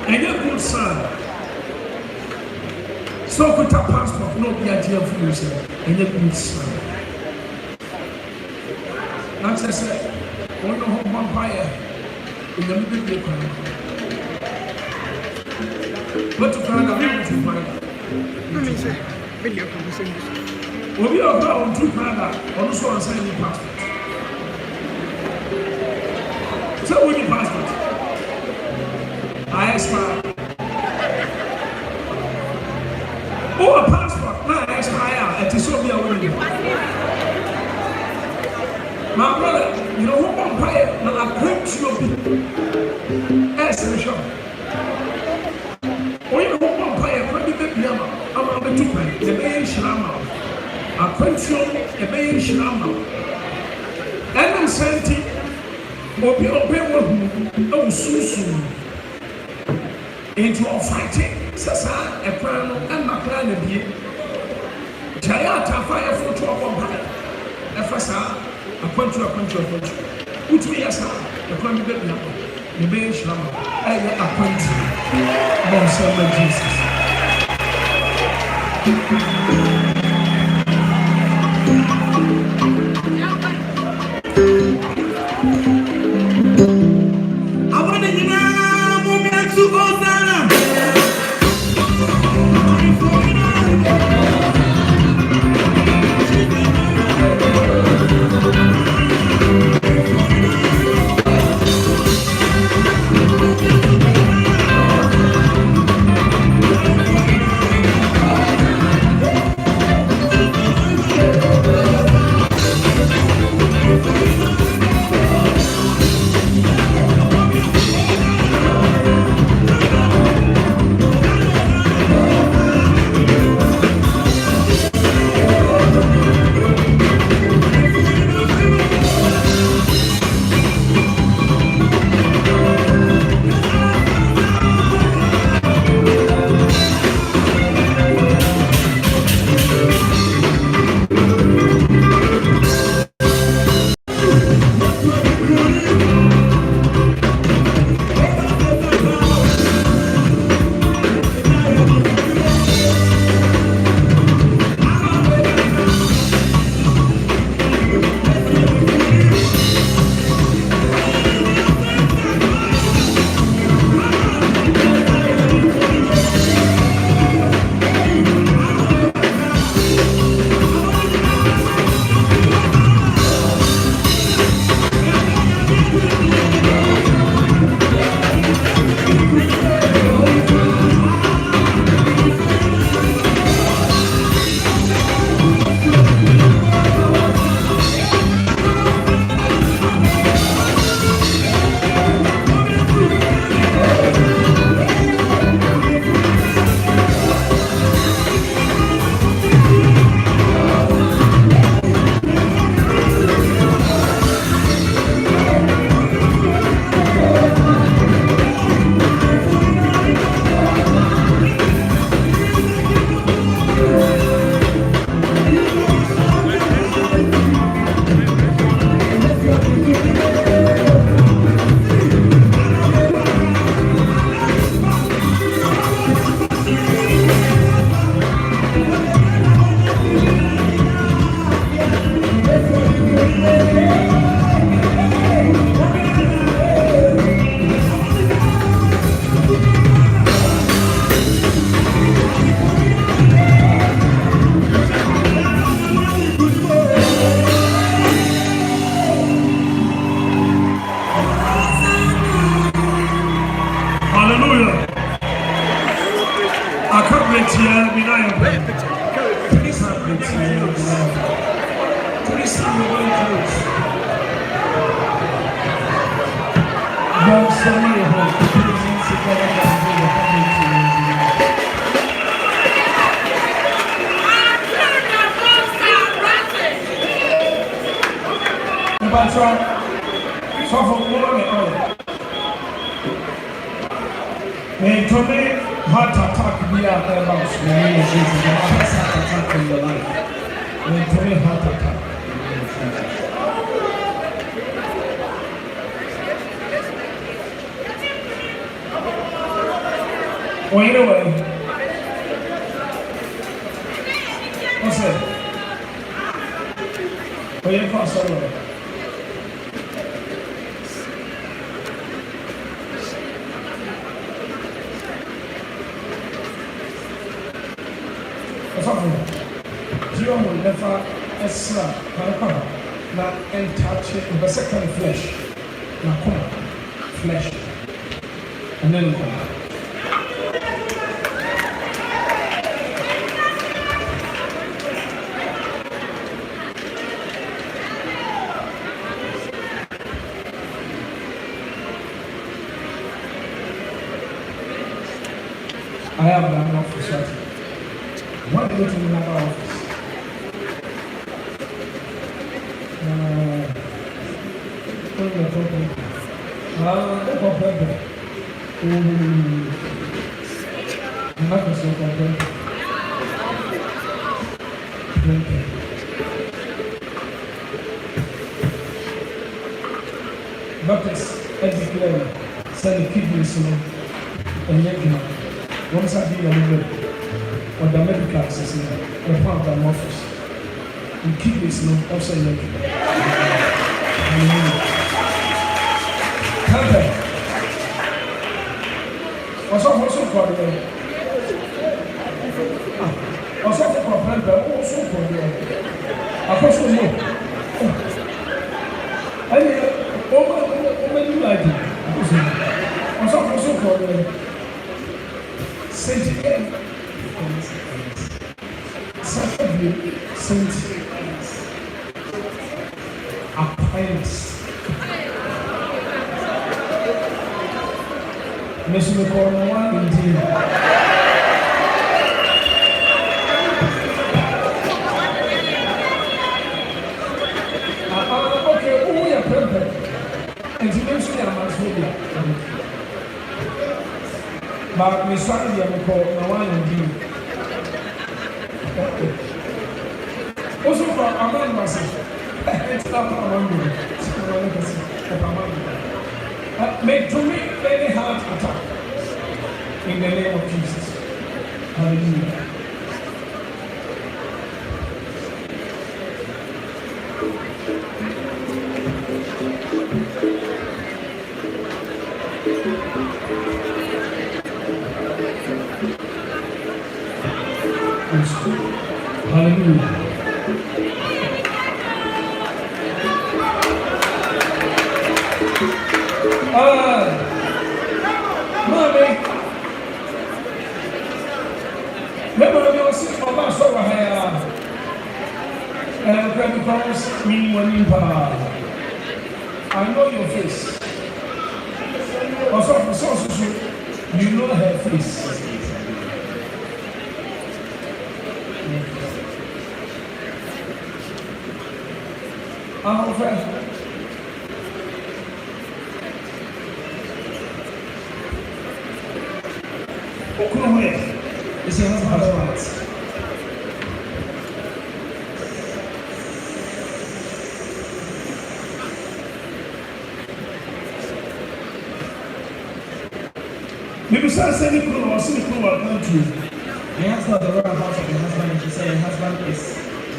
And you're good son. So put a passport, no be idea for yourself. And you're good son. That's I said, one of home vampire in the middle of the crowd. But to find out how to find out. We are going to find out also on signing passport. So with the passport, I expire. Oh, a passport, now I expire. It is so be a winning. My brother, you know what vampire? Now I pray to your people. Yes, I'm sure. Oh, you know what vampire? Probably the Yama. I'm a bit too bad. The main Shrama. I pray to you, the main Shrama. senti obi wo hu susu into fighting sasa ekwan no emma plan na bie Kinaata fire photo of bomba efasa akwantu utu yasa ekwan bi na the bench lama eye akwantu bon sema Jesus heart attack be a about heart attack in your life. Heart attack. Well, anyway, what's that? Oh, you can't say that. You will never extra na touch it with a second flesh. Na flesh. And then I have an office. What do you think about office? Doctors declare send the kidneys and yet once I did a little or the medical assistant, the part of the office. And kidneys also yet. Also for the also for the also for the apostle more. Like it. Also for the Saint appliance. Mission Corner one indeed. Okay, who are perfect? And you mentioned a man's but Miss Sandy, I'm called Nawan indeed. Also for Aman Massive. It's not Aman. Make to me any heart attack in the name of Jesus. Hallelujah. Hallelujah. Mommy, remember you see for us over here. And because me when you I know your face. Also, you know her face. Our friend. Is your husband right? Maybe say the or see the country. I asked her the whereabouts of the husband and she said her husband is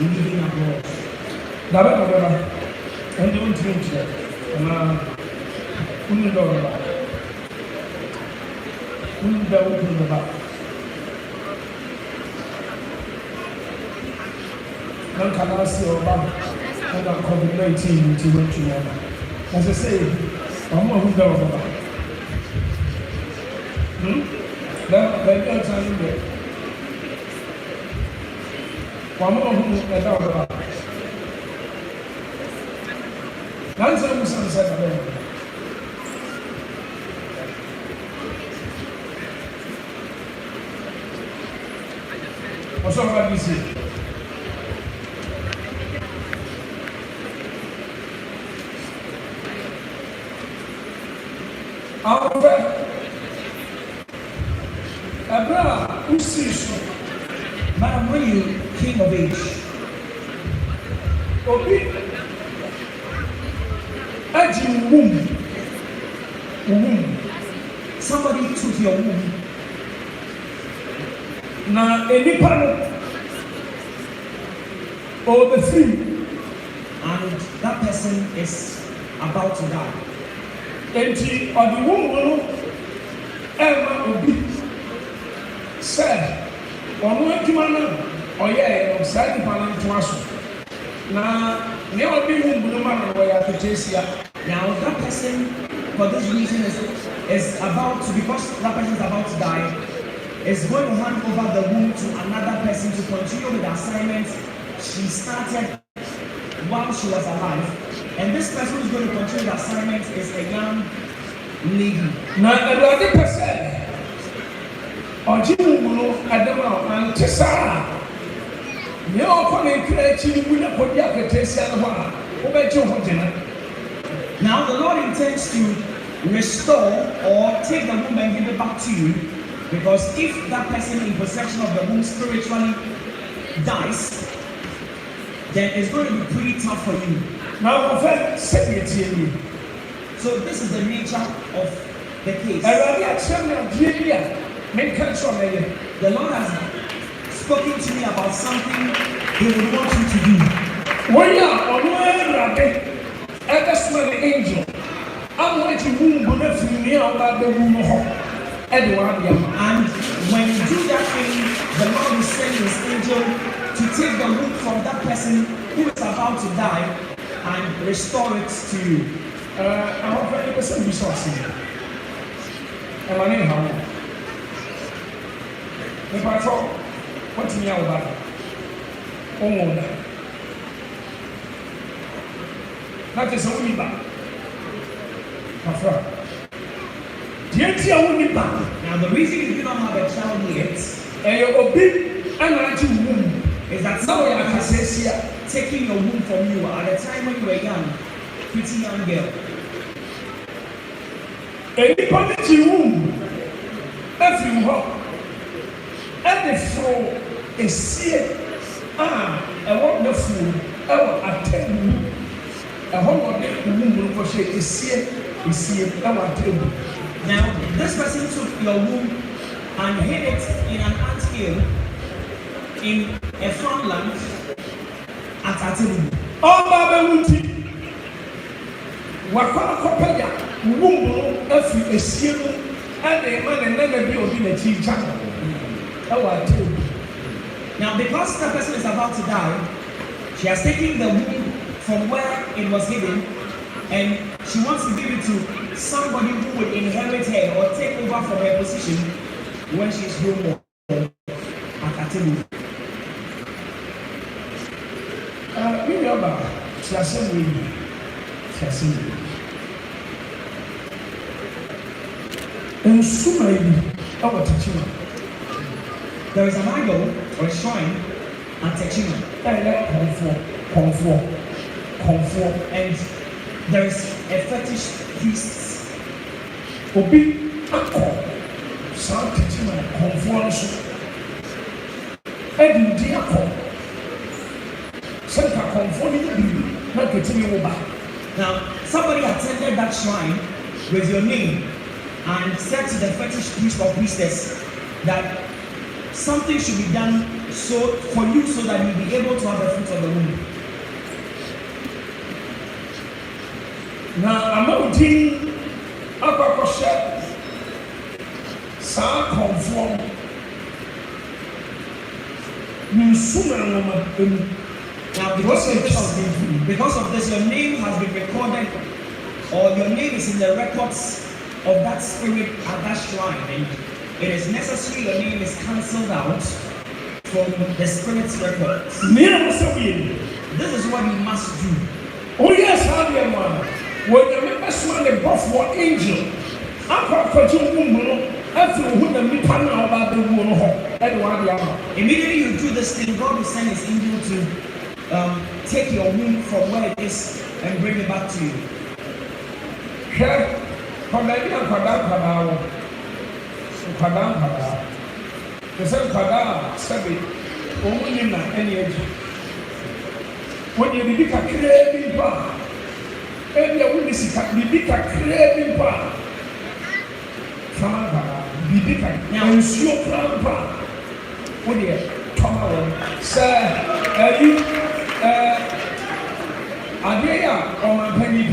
living abroad. Never. And don't drink it. And who know open the back. None can I see your back and I'm COVID-19 to went to one. As I say, I'm not who down the back. Then I'm telling you. One more who are down the back. That's what I'm saying. What's up about this here? Our friend, Abraham, who sees you? Madam, when you came of age, Obi, Aji womb. somebody took your womb. Na enipa no or the free And that person is about to die. enti odi womb no ema obi say ono adwuma no oyɛ ɔsɛ nipa no nto aso na ne odi womb no ma no wɔyɛ atetesia. Now that person, for this reason, is about to, because that person is about to die, is going to hand over the womb to another person to continue with the assignment she started while she was alive. And this person who's going to continue the assignment is a young lady. Na Awurade pɛ sɛ ɔgye womb no ɛdɛm a ante saa nea ɔkɔ ne nkira akyi no mu na kɔdi aketesia no hɔ a wobɛgye ho gyina Now the Lord intends to restore or take the womb and give it back to you, because if that person in possession of the womb spiritually dies, then it's going to be pretty tough for you. Now, my friend, so this is the nature of the case. The Lord has spoken to me about something He would want you to do. When you are on the angel, I'm going to move about the womb and when you do that thing, the Lord will send His angel to take the womb from that person who is about to die and restore it to you. I want to person resource. And my name is the patrol. What's me about? Oh, that is a woman back. My friend. Now, the reason you do not have a child yet and you're a big and womb is that somebody has taking your womb from you at a time when you were young, pretty young girl. Any quality womb, every home, every floor is seed. I want the food, I want attend. A whole lot of womb will shake is seed, I want to. Now, this person took your womb and hid it in an anthill in a farmland at Atibu. Oh, Baba Wuti. Wakwana kopenya wumbu afi esiemu ade man and never be obi na chi channel. Now, because the person is about to die, she has taken the womb from where it was hidden and she wants to give it to somebody who would inherit her or take over from her position when she's no more at Atibu. Remember, she has said and soon our teaching. There is an idol or a shrine at Techima. And there is a fetish priest. Obi akọ saa Techima konfo so. Edi di akọ. Senta konfo ni bi na Techima wo ba. Now, somebody attended that shrine with your name and said to the fetish priest or priestess that something should be done for you so that you'll be able to have the fruit of the womb. Now, I'm not doing a share. Sa conform. Now, because of this, your name has been recorded, or your name is in the records of that spirit at that shrine, and it is necessary your name is cancelled out from the spirit's records. This is what you must do. Oh yes, how do you want? When you remember swan the buff for angel, immediately you do this thing, God will send His angel to take your womb from where it is and bring it back to you. When you be a craving bar, and you will be a craving bar. Now, it's your grandpa. When you come out, sir, you are there on my penny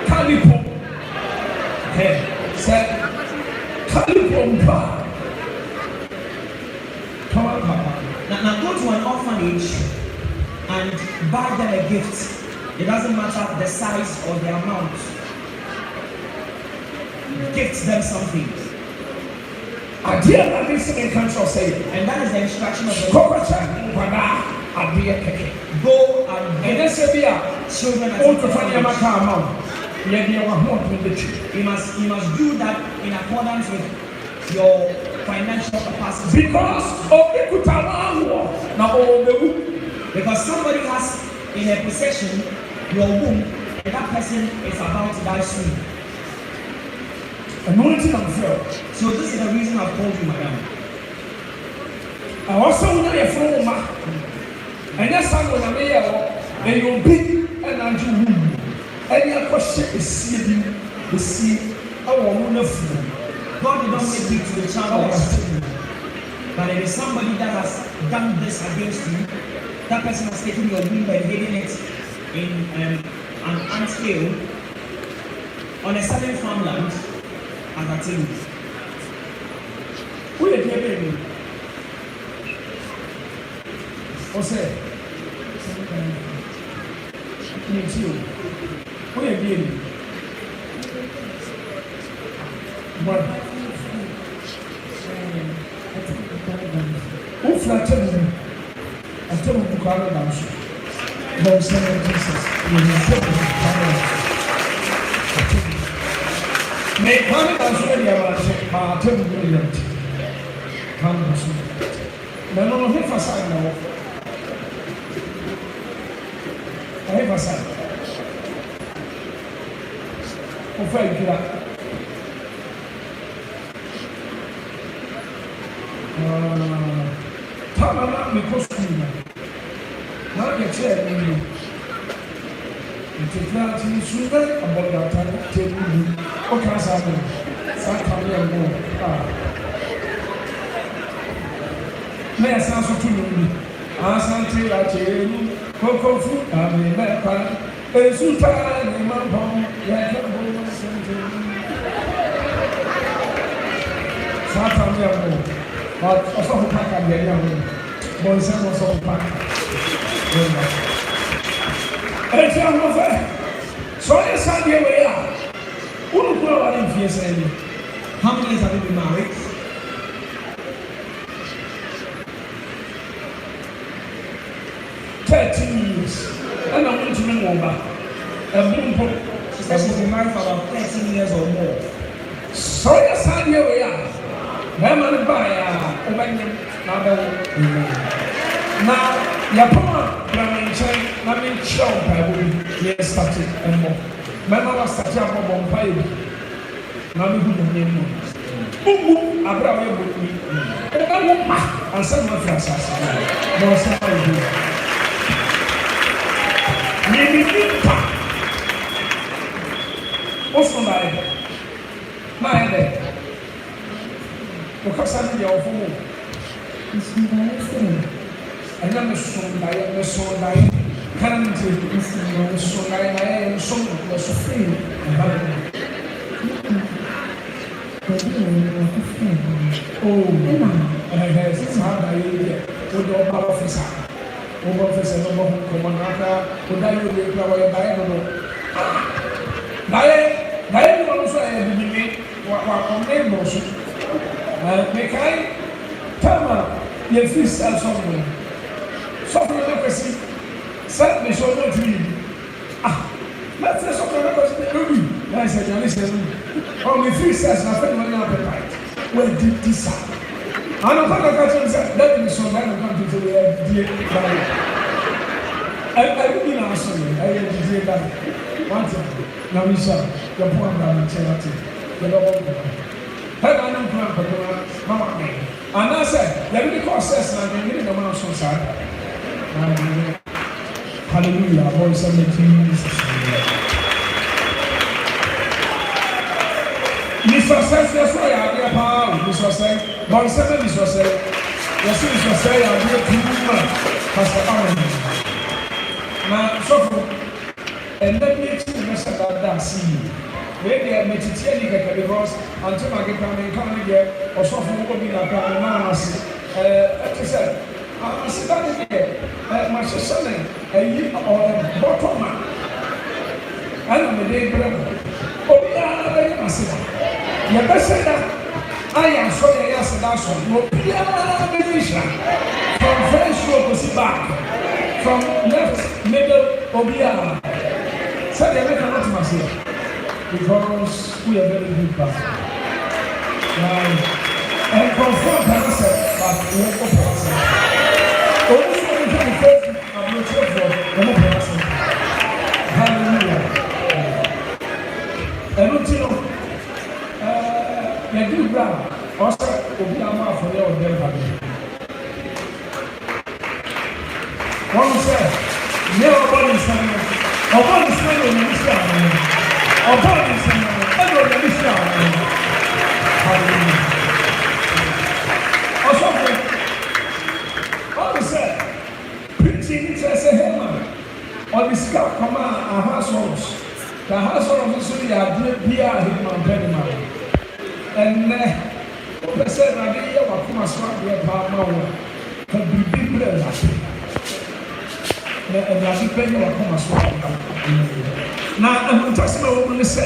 Calipo. Hey, sir, Calipo bar. Come on, Papa. Now go to an orphanage and buy them a gift. It doesn't matter the size or the amount. Gift them something. And that is the instruction of the Lord. Go and get children you must do that in accordance with your financial capacity. Because somebody has in a possession your womb and that person is about to die soon. Anointing and fear. So this is the reason I've called you, madam. I also know your phone, ma. And that's how when I'm here, and you'll be and I do. And your question is see the sea. Oh, wonderful. God did not make you to the child of destiny, but it is somebody that has done this against you. That person has taken your womb and hidden it in an ant hill on a certain farmland as a team. Who are you doing? What's that? Me too. Who are you doing? What? Who flattered me? I told him to call it down. Lord, send me Jesus. May come down to the other. I tell you, brilliant. Come down. No, no, for sign now. I have a sign. Oh, thank you. Tamana because now get here in it is not in Sudan about that time table. What can I say? Something and more. May I sound so to me? I sound to a chain, Coco food, I mean, a Sultan in my home, something and more. But also who pack and get young boys and also pack. And young mother, so I said, here we are. Who will grow out in fear? How many years have you been married? 13 years. And I want to remember. She said she's been married for about 13 years or more. So I said, here we are. Now, Yapama, Ramin, Namin Chow, yes, started and more. Mama was such a bomb pipe. Nami who name Boom, Abraham with me. And some of us are no sorry. Maybe what's my head? Because I'm the awful moon. And I'm a son, I am a son, I can't do this. I'm a son, I am son of the supreme. Oh, and I have some idea. Would your officer, officer, no commander, would I will be power by I also have been what on name. Mekai Tama, your free self somewhere. Something like I see, send me so much. Let's say something like I said, I said, only free self, nothing money appetite. Where did this happen? I don't think I can say that is so bad. I'm going to do it. I will be answering. I will be doing that. One thing, now we shall the point that I'm saying. I don't plan for Mama. And I said, let me call Sess and I'm getting the man from side. Hallelujah, voice of the Jesus. Mr. Sess, that's why I have power. Mr. Sess, but seven is yourself. Your son is yourself, I'll be a two-man. Pastor Aaron. Now, so, and let me explain about that scene. Maybe I met it here because until I get coming here, or so from what we are coming now, I said, I said, that is my sister, a year or a bottom man. I am a day brother. Oh, yeah, I said, you better say that I am sorry, yes, that's all. No, from French road to back, from left, middle, Obia. Said, I make a lot of myself. Because we are very good person. And confront ourselves, but we are not person. Only when we can face I'm not sure for one person. Hallelujah. ɔsɛ obi ama afɔre a ɔdɛ ba bi wɔn sɛ ne ɔbɔ ne nsa no ɔbɔ ne nsa no ɔnyɛ nsa no ɔbɔ ne nsa no ɛna ɔnyɛ nsa no hallelujah ɔsɔfo ɔno sɛ preaching ni kyerɛ sɛ hɛma ɔde sika kɔma ahasɔs na ahasɔs nso yɛ adeɛ bi a hɛma mpɛ ne ma ɛnnɛ ɔpɛ sɛ ɛnade yɛ wakoma so adeɛ paa ma wo ka biribi brɛ ɛnade na ɛnade pɛ yɛ wakoma so adeɛ na ɛhotasɛm a wɔmu ne sɛ